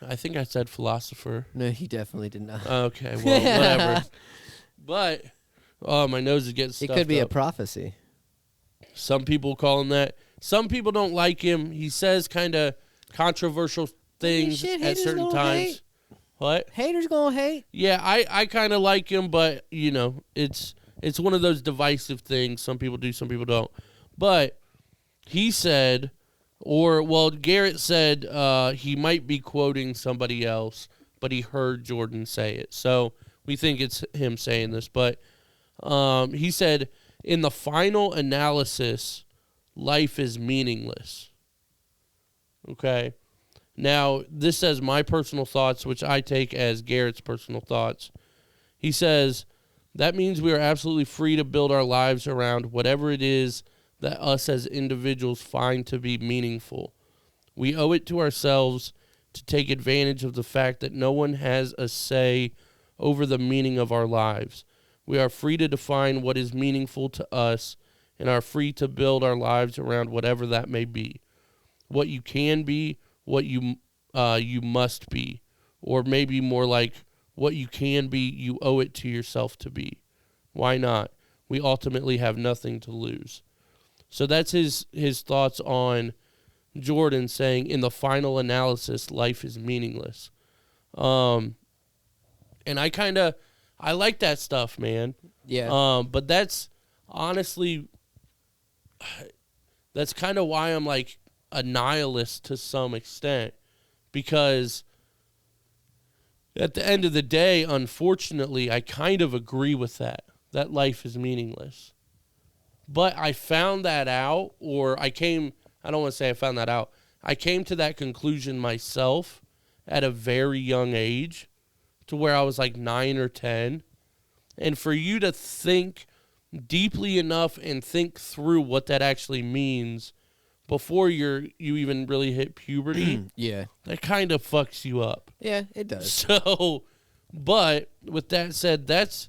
I think I said philosopher. No, he definitely did not. Okay, well, whatever. But my nose is getting It stuffed could be a up. prophecy. Some people call him that. Some people don't like him. He says kind of controversial things shit, at haters certain gonna times. hate. What? Haters gonna hate. Yeah, I kind of like him, but you know, it's one of those divisive things. Some people do, some people don't. But he said, Garrett said he might be quoting somebody else, but he heard Jordan say it. So we think it's him saying this. But he said, in the final analysis, life is meaningless. Okay. Now, this says my personal thoughts, which I take as Garrett's personal thoughts. He says, that means we are absolutely free to build our lives around whatever it is that us as individuals find to be meaningful. We owe it to ourselves to take advantage of the fact that no one has a say over the meaning of our lives. We are free to define what is meaningful to us and are free to build our lives around whatever that may be. What you can be, what you must be, or maybe more like what you can be, you owe it to yourself to be. Why not? We ultimately have nothing to lose. So that's his thoughts on Jordan saying, in the final analysis, life is meaningless. And I kind of I like that stuff, man. Yeah. But that's honestly, that's kind of why I'm like a nihilist to some extent, because at the end of the day, unfortunately, I kind of agree with that life is meaningless. But I found that out, or I don't want to say I found that out. I came to that conclusion myself at a very young age, to where I was like 9 or 10. And for you to think deeply enough and think through what that actually means before you even really hit puberty, Yeah. that kind of fucks you up. Yeah, it does. So, but with that said, that's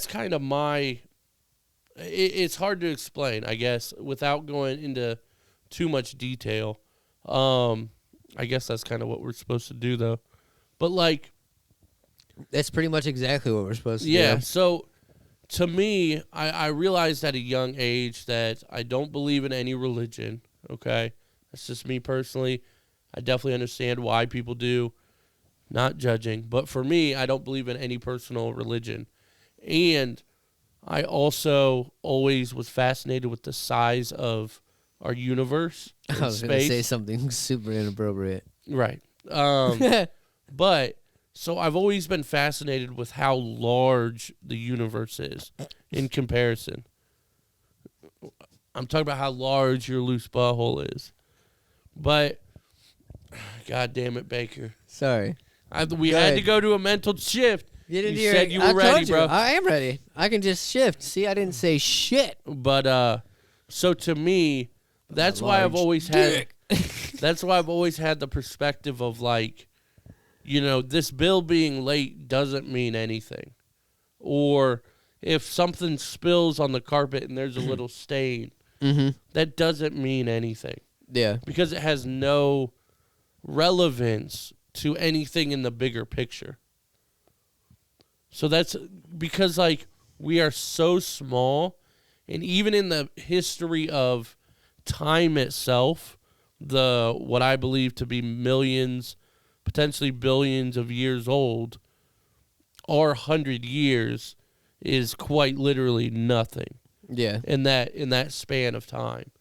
kind of my. It's hard to explain, I guess, without going into too much detail. I guess that's kind of what we're supposed to do, though. But like, That's pretty much exactly what we're supposed to yeah. do. So, to me, I realized at a young age that I don't believe in any religion. Okay, that's just me personally. I definitely understand why people do. Not judging, but for me, I don't believe in any personal religion, and I also always was fascinated with the size of our universe and I was going to space. say something super inappropriate. Right. But so I've always been fascinated with how large the universe is in comparison. I'm talking about how large your loose butthole is. But God damn it, Baker. Sorry. We Go had to ahead. go to a mental shift. You didn't You hear said it. you I were ready, told you. bro. I am ready. I can just shift. See, I didn't say shit. But so to me, that's why I've large always had that's why I've always had the perspective of like, this bill being late doesn't mean anything. Or if something spills on the carpet and there's a little stain, that doesn't mean anything. Yeah. Because it has no relevance to anything in the bigger picture. So that's because, like, we are so small, and even in the history of time itself, what I believe to be millions, potentially billions of years old, our 100 years is quite literally nothing. Yeah. In that span of time.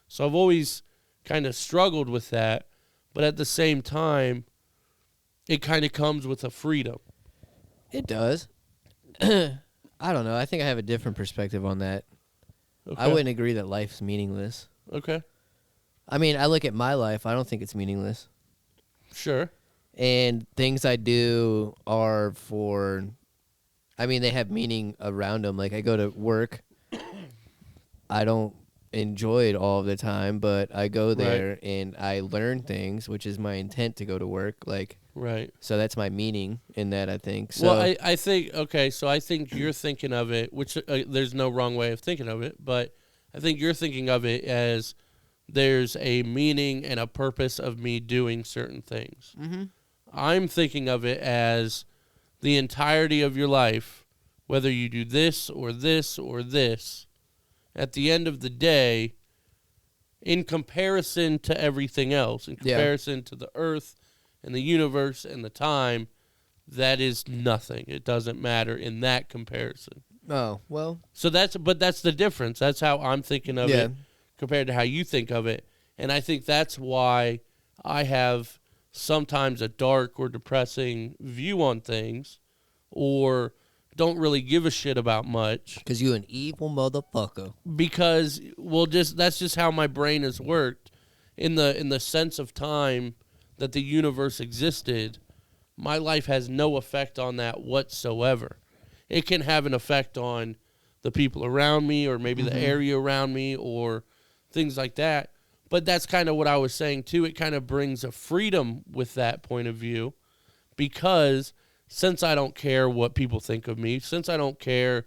So I've always kind of struggled with that, but at the same time, it kind of comes with a freedom. It does. I don't know. I think I have a different perspective on that. Okay. I wouldn't agree that life's meaningless. Okay. I mean, I look at my life. I don't think it's meaningless. Sure. And things I do are for, I mean, they have meaning around them. Like, I go to work. I don't enjoy it all the time, but I go there and I learn things, which is my intent to go to work. Like, Right. so that's my meaning in that, I think. So, Well, I think, okay, so I think you're thinking of it, which there's no wrong way of thinking of it, but I think you're thinking of it as there's a meaning and a purpose of me doing certain things. Mhm. I'm thinking of it as the entirety of your life, whether you do this or this or this, at the end of the day, in comparison to everything else, in comparison to the earth and the universe and the time, that is nothing. It doesn't matter in that comparison. oh, well, So that's the difference. That's how I'm thinking of Yeah. it compared to how you think of it. And I think that's why I have sometimes a dark or depressing view on things, or don't really give a shit about much, because you an evil motherfucker. because that's just how my brain has worked in the sense of time that the universe existed. My life has no effect on that whatsoever. It can have an effect on the people around me, or maybe the area around me, or things like that. But that's kind of what I was saying too. It kind of brings a freedom with that point of view, because since I don't care what people think of me, since I don't care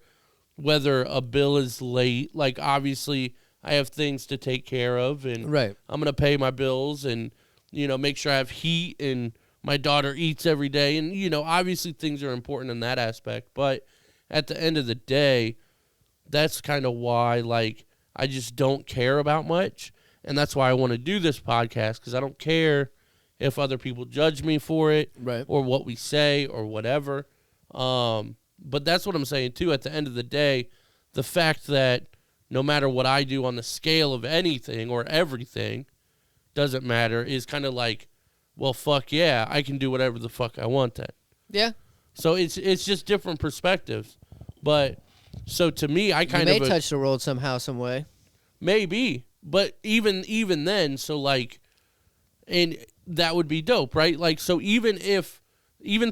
whether a bill is late, like, obviously I have things to take care of, and Right. I'm going to pay my bills and, make sure I have heat, and my daughter eats every day. And, obviously things are important in that aspect. But at the end of the day, that's kind of why, like, I just don't care about much. And that's why I want to do this podcast, because I don't care if other people judge me for it, Right. or what we say or whatever. But that's what I'm saying, too. At the end of the day, the fact that no matter what I do on the scale of anything or everything doesn't matter is kind of like, well, fuck yeah, I can do whatever the fuck I want then. Yeah. So it's just different perspectives. But so to me, I kind you of may touch the world somehow, some way. maybe, but even then, so like, and that would be dope, right? Like, so even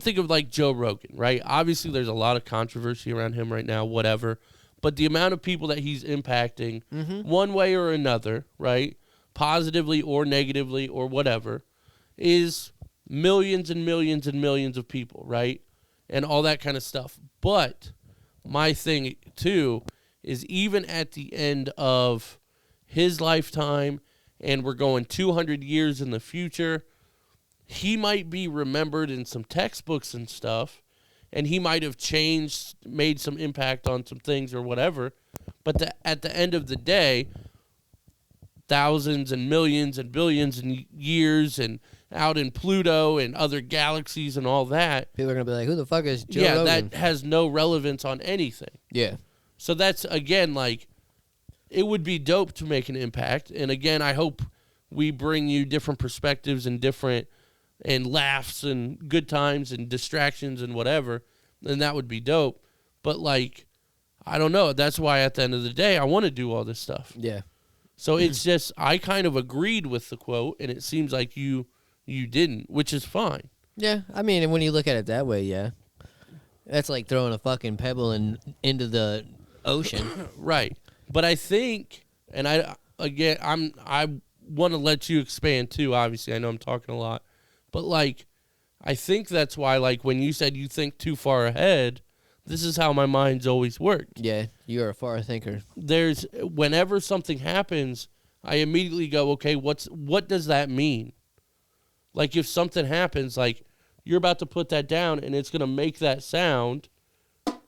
think of like Joe Rogan, right? Obviously, there's a lot of controversy around him right now, whatever. But the amount of people that he's impacting, one way or another, right, positively or negatively or whatever, is millions and millions and millions of people, right? And all that kind of stuff. But my thing, too, is even at the end of his lifetime, and we're going 200 years in the future, he might be remembered in some textbooks and stuff, and he might have changed, made some impact on some things or whatever. But at the end of the day, thousands and millions and billions and years and out in Pluto and other galaxies and all that. People are going to be like, who the fuck is Joe Yeah, Rogan? that has no relevance on anything. Yeah. So that's, again, like, it would be dope to make an impact. And again, I hope we bring you different perspectives and different and laughs and good times and distractions and whatever. And that would be dope. But, like, I don't know. That's why at the end of the day, I want to do all this stuff. Yeah. So it's just, I kind of agreed with the quote, and it seems like you didn't, which is fine. Yeah. I mean, and when you look at it that way, yeah. That's like throwing a fucking pebble into the ocean. Right. But I think, and I want to let you expand too, obviously. I know I'm talking a lot. But, like, I think that's why, like, when you said you think too far ahead, this is how my mind's always worked. Yeah, you're a far thinker. Whenever something happens, I immediately go, okay, what does that mean? Like, if something happens, like, you're about to put that down, and it's going to make that sound,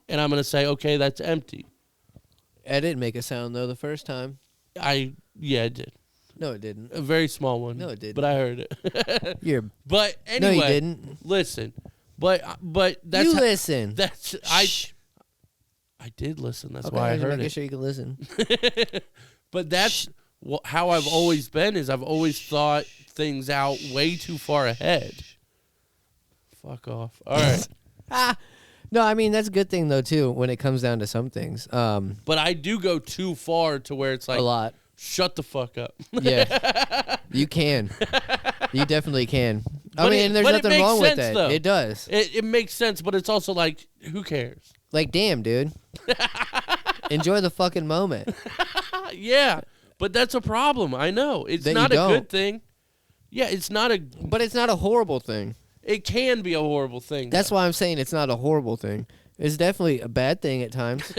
and I'm going to say, okay, that's empty. I didn't make a sound, though, the first time. Yeah, it did. No, it didn't. A very small one. No, it didn't. But I heard it. But anyway. No, you didn't. Listen. But that's... You listen. I did listen. That's why I heard making it. sure you can listen. But that's how I've always been, is I've always thought things out way too far ahead. Fuck off. All right. No, I mean, that's a good thing, though, too, when it comes down to some things. But I do go too far to where it's like... A lot. Shut the fuck up. Yeah. You can. You definitely can. I mean, there's but nothing it makes wrong with sense, that. though. It does. It makes sense, but it's also like, who cares? Like, damn, dude. Enjoy the fucking moment. Yeah, but that's a problem. I know. It's That not you a don't. good thing. Yeah, it's not a... But it's not a horrible thing. It can be a horrible thing. That's why I'm saying it's not a horrible thing. It's definitely a bad thing at times.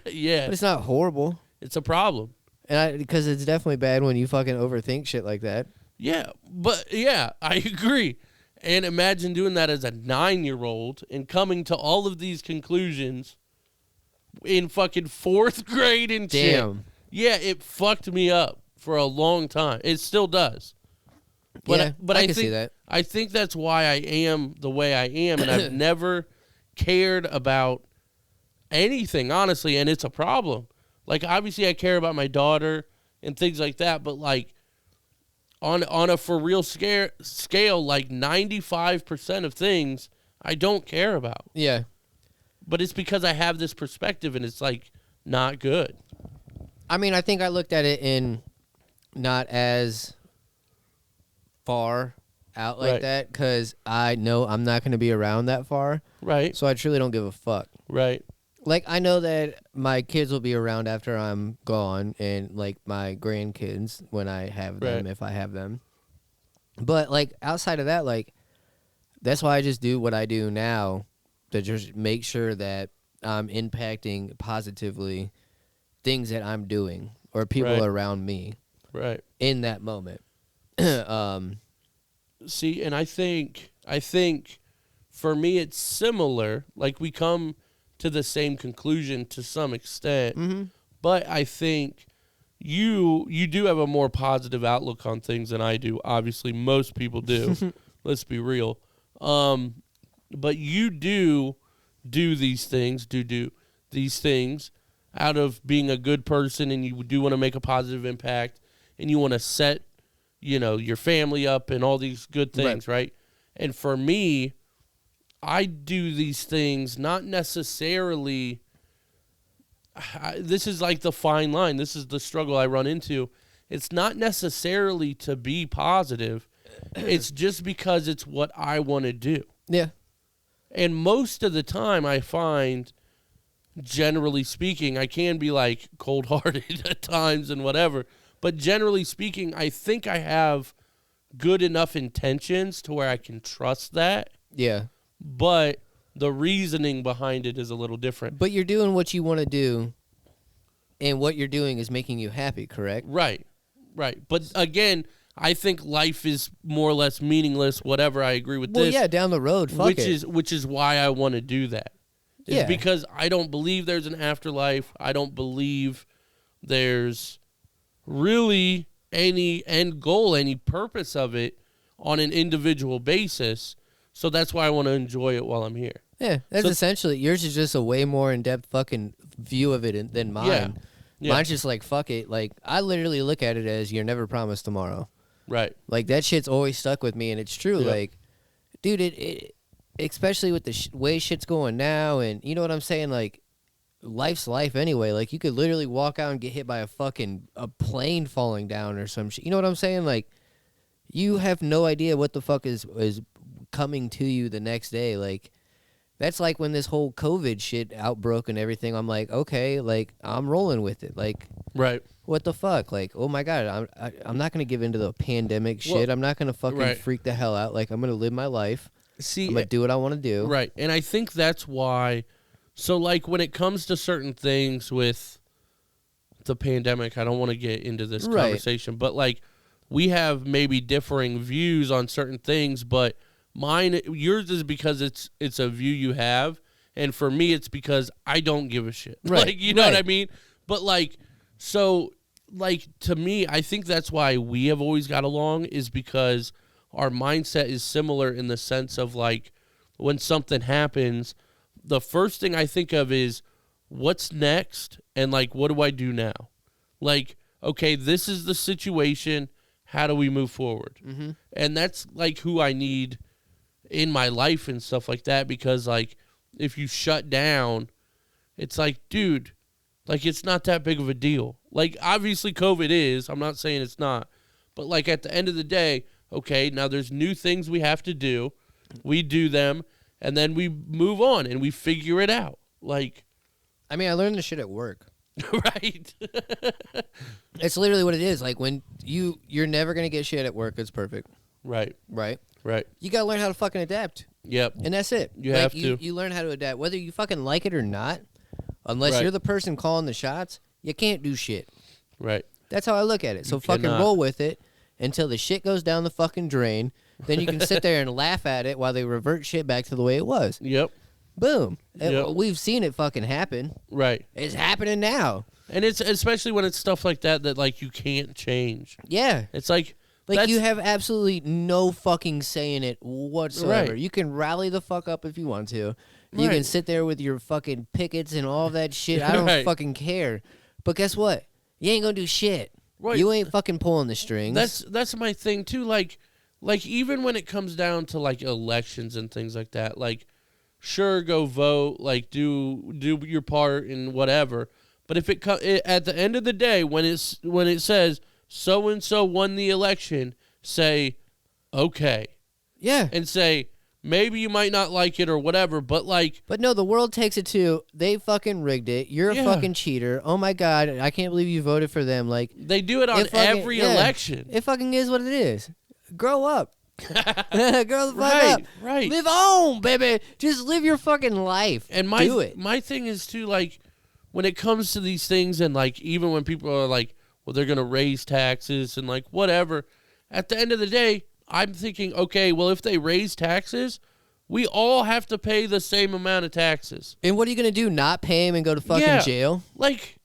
Yeah. But it's not horrible. It's a problem. And because it's definitely bad when you fucking overthink shit like that. Yeah, but yeah, I agree. And imagine doing that as a 9-year-old and coming to all of these conclusions in fucking 4th grade and shit. Damn. Yeah, it fucked me up for a long time. It still does. But Yeah, but I I can think, see that. I think that's why I am the way I am, and I've never cared about anything, honestly, and it's a problem. Like, obviously, I care about my daughter and things like that, but, like, on a for real scale, like, 95% of things I don't care about. Yeah. But it's because I have this perspective, and it's, like, not good. I mean, I think I looked at it in not as far out like Right. that because I know I'm not going to be around that far. Right, So I truly don't give a fuck. right, Like, I know that my kids will be around after I'm gone and, like, my grandkids when I have them, Right. if I have them. But, like, outside of that, like, that's why I just do what I do now to just make sure that I'm impacting positively things that I'm doing or people Right. around me right. in that moment. See, and I think for me it's similar. Like, we come to the same conclusion to some extent, but I think you do have a more positive outlook on things than I do. Obviously, most people do. Let's be real. But you do do these things, out of being a good person, and you do want to make a positive impact, and you want to set, your family up and all these good things, right? And for me, I do these things not necessarily. This is like the fine line. This is the struggle I run into. It's not necessarily to be positive. It's just because it's what I want to do. Yeah. And most of the time I find, generally speaking, I can be like cold-hearted at times and whatever. But generally speaking, I think I have good enough intentions to where I can trust that. Yeah. But the reasoning behind it is a little different. But you're doing what you want to do, and what you're doing is making you happy, correct? Right. But again, I think life is more or less meaningless, whatever. I agree with this. Well, yeah, down the road, fuck it. Which is why I want to do that. It's Yeah. because I don't believe there's an afterlife. I don't believe there's really any end goal, any purpose of it on an individual basis. So that's why I want to enjoy it while I'm here. Yeah, that's essentially, yours is just a way more in-depth fucking view of it than mine. Yeah. Mine's just like, fuck it. Like, I literally look at it as you're never promised tomorrow. Right. Like, that shit's always stuck with me, and it's true. Yeah. Like, dude, it especially with the way shit's going now, and you know what I'm saying? Like, life's life anyway. Like, you could literally walk out and get hit by a plane falling down or some shit. You know what I'm saying? Like, you have no idea what the fuck is coming to you the next day. Like, that's like when this whole COVID shit outbroke and everything. I'm like, okay, like, I'm rolling with it. Like, Right. what the fuck? Like, oh my God, I'm not going to give into the pandemic shit. I'm not going to fucking freak the hell out. Like, I'm going to live my life. See, I'm going to do what I want to do. Right. And I think that's why. So, like, when it comes to certain things with the pandemic, I don't want to get into this conversation, but, like, we have maybe differing views on certain things, but yours is because it's a view you have, and for me, it's because I don't give a shit. Right. Like, you know what I mean? But, like, so, like, to me, I think that's why we have always got along, is because our mindset is similar in the sense of, like, when something happens, the first thing I think of is what's next, and, like, what do I do now? Like, okay, this is the situation. How do we move forward? Mm-hmm. And that's, like, who I need in my life and stuff like that, because, like, if you shut down, it's like, dude, like, it's not that big of a deal. Like, obviously COVID is. I'm not saying it's not. But, like, at the end of the day, okay, now there's new things we have to do. We do them, and then we move on, and we figure it out. Like, I mean, I learned this shit at work. Right. It's literally what it is. Like, when you're never going to get shit at work that's perfect. Right. Right? Right. You got to learn how to fucking adapt. Yep. And that's it. You have to. You learn how to adapt. Whether you fucking like it or not, unless Right. you're the person calling the shots, you can't do shit. Right. That's how I look at it. So You fucking cannot. roll with it until the shit goes down the fucking drain. Then you can sit there and laugh at it while they revert shit back to the way it was. Yep. Boom. And Yep. we've seen it fucking happen. Right. It's happening now. And it's especially when it's stuff like that like you can't change. Yeah. It's like Like, you have absolutely no fucking say in it whatsoever. Right. You can rally the fuck up if you want to. You Right. can sit there with your fucking pickets and all that shit. I don't Right. fucking care. But guess what? You ain't gonna do shit. Right. You ain't fucking pulling the strings. That's my thing too. Like even when it comes down to like elections and things like that, like sure, go vote, like do your part and whatever. But if it at the end of the day, when it says so and so won the election, say okay, yeah. and say maybe you might not like it or whatever, but like But no, the world takes it to, they fucking rigged it. You're Yeah. a fucking cheater. Oh my God, I can't believe you voted for them. Like, they do it on it fucking- every yeah. election. It fucking is what it is. Grow up. Grow the fuck Right, up. right. Live on, baby. Just live your fucking life. And do it. my thing is too, like, when it comes to these things, and like even when people are like, well, they're gonna raise taxes and like whatever, at the end of the day, I'm thinking, okay, well, if they raise taxes, we all have to pay the same amount of taxes. And what are you going to do? Not pay him and go to fucking Yeah. jail? Like,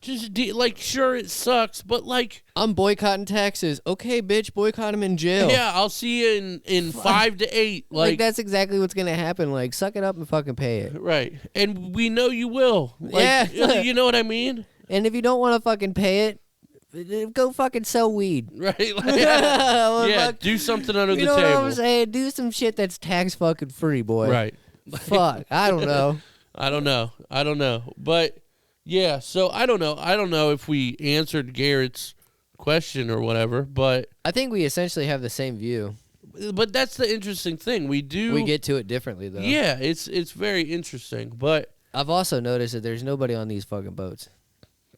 Just like, sure, it sucks, but like, I'm boycotting taxes. Okay, bitch, boycott him in jail. yeah, I'll see you in 5 to 8. Like that's exactly what's gonna happen. Like, suck it up and fucking pay it. right, and we know you will. Like, Yeah. you know what I mean. And if you don't want to fucking pay it, go fucking sell weed. Right, like, Well, yeah, fuck, do something under you the know table. what I'm saying? Do some shit that's tax fucking free, boy. Right. Fuck. I don't know. I don't know. But yeah, so I don't know if we answered Garrett's question or whatever, but I think we essentially have the same view. that's the interesting thing. We get to it differently though. Yeah, it's very interesting. But I've also noticed that there's nobody on these fucking boats.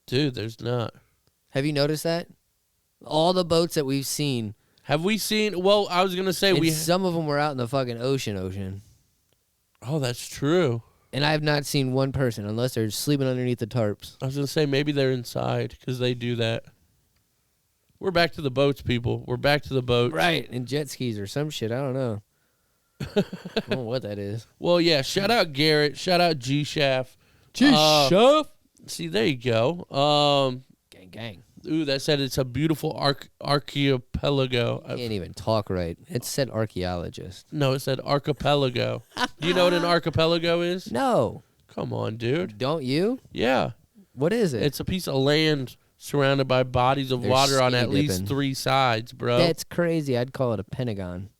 dude, there's not. Have you noticed that? All the boats that we've seen, Have we seen? Well, I was gonna say and some of them were out in the fucking ocean. Oh, that's true. And I have not seen one person unless they're sleeping underneath the tarps. I was gonna say maybe they're inside because they do that. We're back to the boats, people. We're back to the boats. Right, and jet skis or some shit. I don't know. I don't know what that is. Well, yeah. Shout out Garrett. Shout out G Shaft. Chef. See, there you go. Gang. Ooh, that said it's a beautiful archipelago. Can't even talk right. It said archaeologist. No, it said archipelago. Do you know what an archipelago is? No. Come on, dude. Don't you? Yeah. What is it? It's a piece of land surrounded by bodies of They're water on at skinny least dipping. 3 sides, bro. That's crazy. I'd call it a pentagon.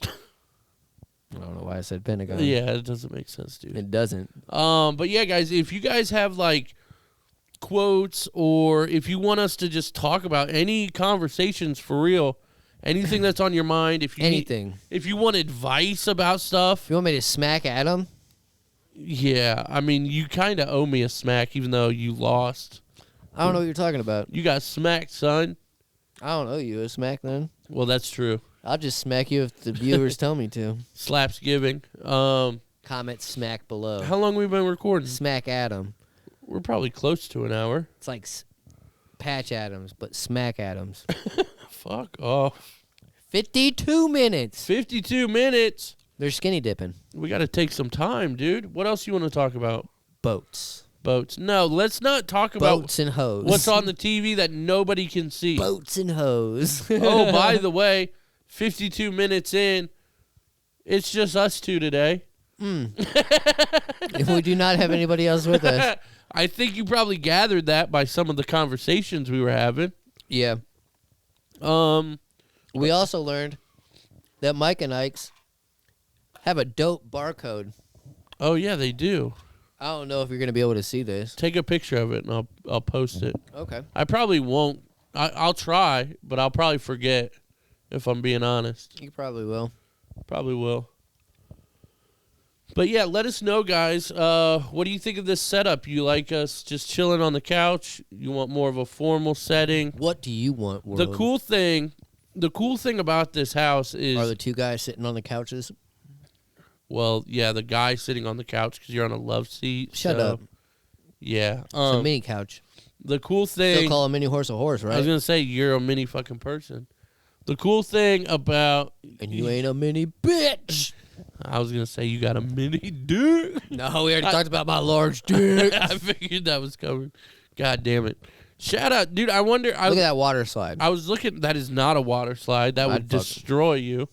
I don't know why I said pentagon. Yeah, it doesn't make sense, dude. It doesn't. But yeah, guys, if you guys have like quotes or if you want us to just talk about any conversations for real, anything that's on your mind, if you Anything. if you want advice about stuff, If you want me to smack Adam, yeah, I mean, you kind of owe me a smack even though you lost. I don't know what you're talking about. You got smacked, son. I don't owe you a smack then. Well, that's true. I'll just smack you if the viewers tell me to. Slaps giving. Comment smack below. How long we been recording? Smack Adam. We're probably close to an hour. It's like Patch Adams, but smack Adams. Fuck off. 52 minutes. 52 minutes. They're skinny dipping. We got to take some time, dude. What else you want to talk about? Boats. Boats. No, let's not talk about Boats and hoes. what's on the TV that nobody can see. Boats and hoes. Oh, by the way, 52 minutes in, it's just us two today. We do not have anybody else with us. I think you probably gathered that by some of the conversations we were having. Yeah. We also learned that Mike and Ike's have a dope barcode. Oh, yeah, they do. I don't know if you're going to be able to see this. Take a picture of it, and I'll post it. Okay. I probably won't. I'll try, but I'll probably forget, if I'm being honest. You probably will. Probably will. But yeah, let us know, guys. What do you think of this setup? You like us just chilling on the couch? You want more of a formal setting? What do you want, world? The cool thing about this house is, Are the two guys sitting on the couches? well, yeah, the guy sitting on the couch because you're on a love seat. Shut so, up. Yeah. It's a mini couch. The cool Still thing. call a mini horse a horse, I was right? gonna say you're a mini fucking person. The cool thing about And you ain't a mini bitch. I was gonna say you got a mini dick. No, we already talked about my large dick. I figured that was coming. God damn it! Shout out, dude. I wonder. Look at that water slide. I was looking. That is not a water slide. That would I'd fuck- destroy you.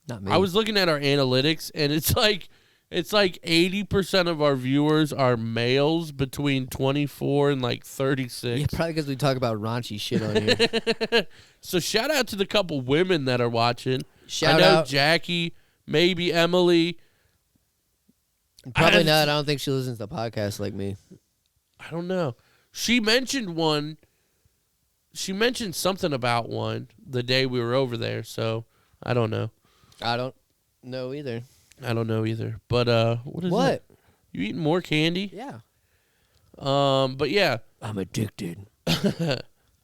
Not me. I was looking at our analytics, and it's like 80% of our viewers are males between 24 and like 36. Yeah, probably because we talk about raunchy shit on here. So shout out to the couple women that are watching. Shout I know out. Jackie, maybe Emily. Probably not. I don't think she listens to podcasts like me. I don't know. She mentioned one. She mentioned something about one the day we were over there. So I don't know. I don't know either. I don't know either. But what is What? that? You eating more candy? Yeah. But yeah. I'm addicted.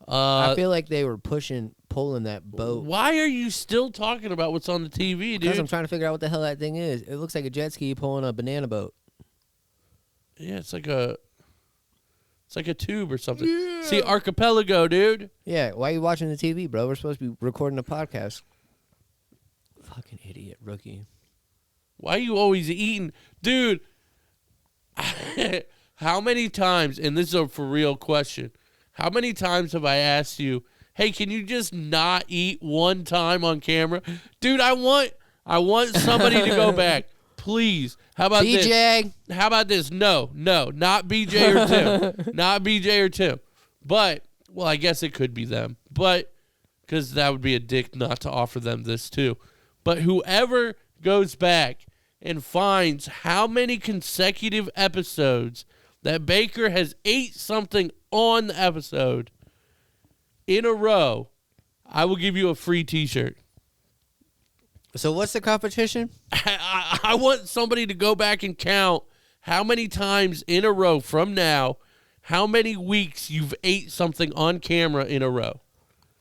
I feel like they were pulling that boat. Why are you still talking about what's on the TV, Because I'm dude? trying to figure out what the hell that thing is. It looks like a jet ski pulling a banana boat. Yeah, it's like a tube or something. Yeah. See, archipelago, dude. Yeah, why are you watching the TV, bro? We're supposed to be recording a podcast. Fucking idiot, rookie. Why are you always eating, dude? How many times, and this is a for real question, how many times have I asked you, hey, can you just not eat one time on camera? Dude, I want somebody to go back. Please. How about this? BJ. How about this? No, not BJ or Tim. Not BJ or Tim. But, well, I guess it could be them. But, because that would be a dick not to offer them this too. But whoever goes back and finds how many consecutive episodes that Baker has ate something on the episode in a row, I will give you a free t-shirt. So what's the competition? I want somebody to go back and count how many times in a row from now, how many weeks you've ate something on camera in a row.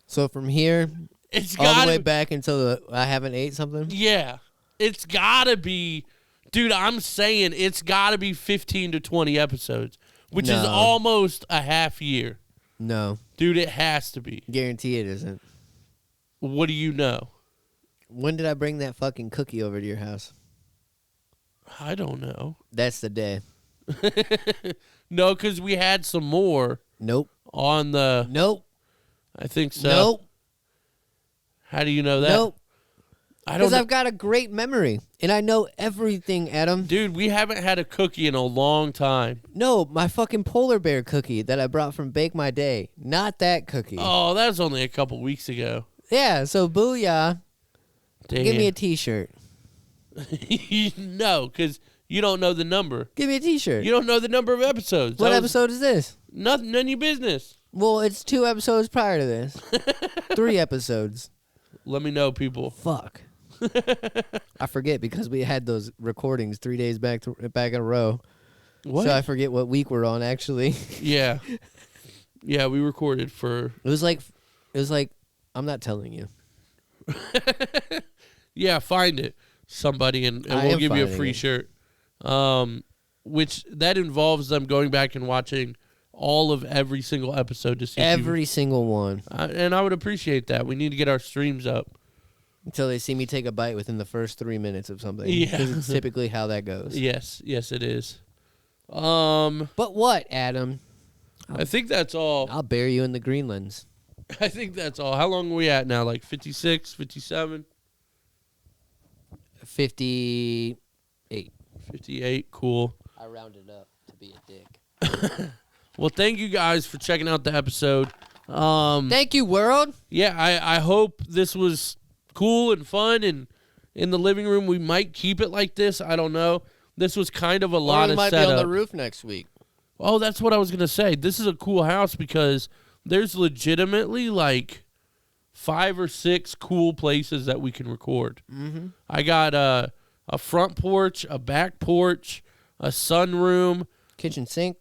So from here, It's all got the way back until I haven't ate something? Yeah. It's got to be, dude, I'm saying it's got to be 15 to 20 episodes, which is No. almost a half year. No. Dude, it has to be. Guarantee it isn't. What do you know? When did I bring that fucking cookie over to your house? I don't know. That's the day. No, because we had some more Nope. on the, Nope. I think so. Nope. How do you know that? Nope. I don't Because know. I've got a great memory, and I know everything, Adam. Dude, we haven't had a cookie in a long time. No, my fucking polar bear cookie that I brought from Bake My Day. Not that cookie. Oh, that was only a couple weeks ago. Yeah, so booyah. Damn. Give me a t-shirt. No, because you don't know the number. Give me a t-shirt. You don't know the number of episodes. What That was episode is this? None of your business. Well, it's 2 episodes prior to this. 3 episodes. Let me know, people. Fuck. I forget because we had those recordings 3 days back in a row. What? So I forget what week we're on, actually. Yeah. Yeah, we recorded for... It was like, I'm not telling you. Yeah, find it, somebody, and I we'll am give you a finding free it. shirt. Which, that involves them going back and watching all of every single episode to see if Every single one. and I would appreciate that. We need to get our streams up. Until they see me take a bite within the first 3 minutes of something. Yeah. Because it's typically how that goes. Yes, it is. But what, Adam? I think that's all. I'll bury you in the Greenlands. I think that's all. How long are we at now? Like 56, 57? 58. 58, cool. I rounded up to be a dick. Well, thank you guys for checking out the episode. Thank you, world. Yeah, I hope this was cool and fun, and in the living room we might keep it like this. I don't know. This was kind of a lot we of might setup. be on the roof next week. Oh, that's what I was gonna say. This is a cool house because there's legitimately like 5 or 6 cool places that we can record. Mm-hmm. I got a front porch, a back porch, a sunroom. Kitchen sink.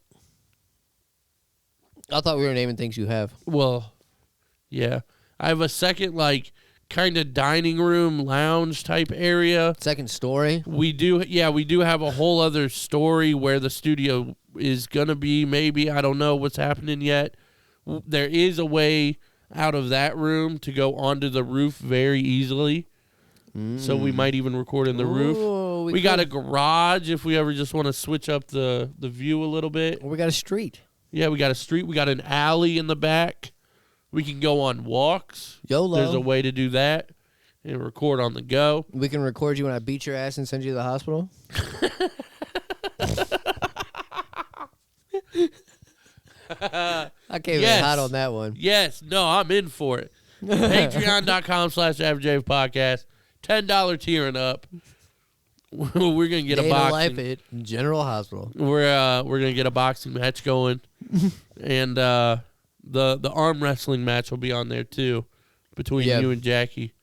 I thought we were naming things you have. Well, yeah. I have a second, like, kind of dining room, lounge type area. Second story. We do have a whole other story where the studio is going to be, maybe. I don't know what's happening yet. There is a way out of that room to go onto the roof very easily. So we might even record in the roof. Ooh, We got a garage if we ever just want to switch up the view a little bit. We got a street. Yeah, we got a street. We got an alley in the back. We can go on walks. YOLO. There's a way to do that and record on the go. We can record you when I beat your ass and send you to the hospital. I came in hot on that one. Yes. No, I'm in for it. Patreon.com/Average Podcast. $10 tier and up. We're going to get Day a to boxing. life at General Hospital. We're going to get a boxing match going. And the arm wrestling match will be on there too between Yeah. you and Jackie.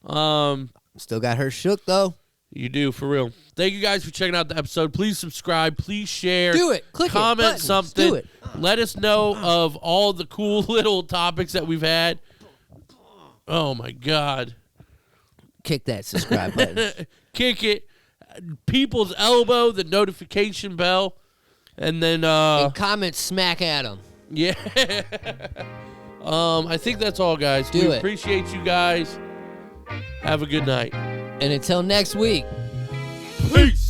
Still got her shook, though. You do, for real. Thank you guys for checking out the episode. Please subscribe. Please share. Do it. Click it. Comment Buttons. something. Do it. Let us know of all the cool little topics that we've had. Oh, my God. Kick that subscribe button. Kick it. People's elbow, the notification bell. And then, And comment smack at them. yeah. I think that's all, guys. Do we it. appreciate you guys. Have a good night. And until next week. Peace.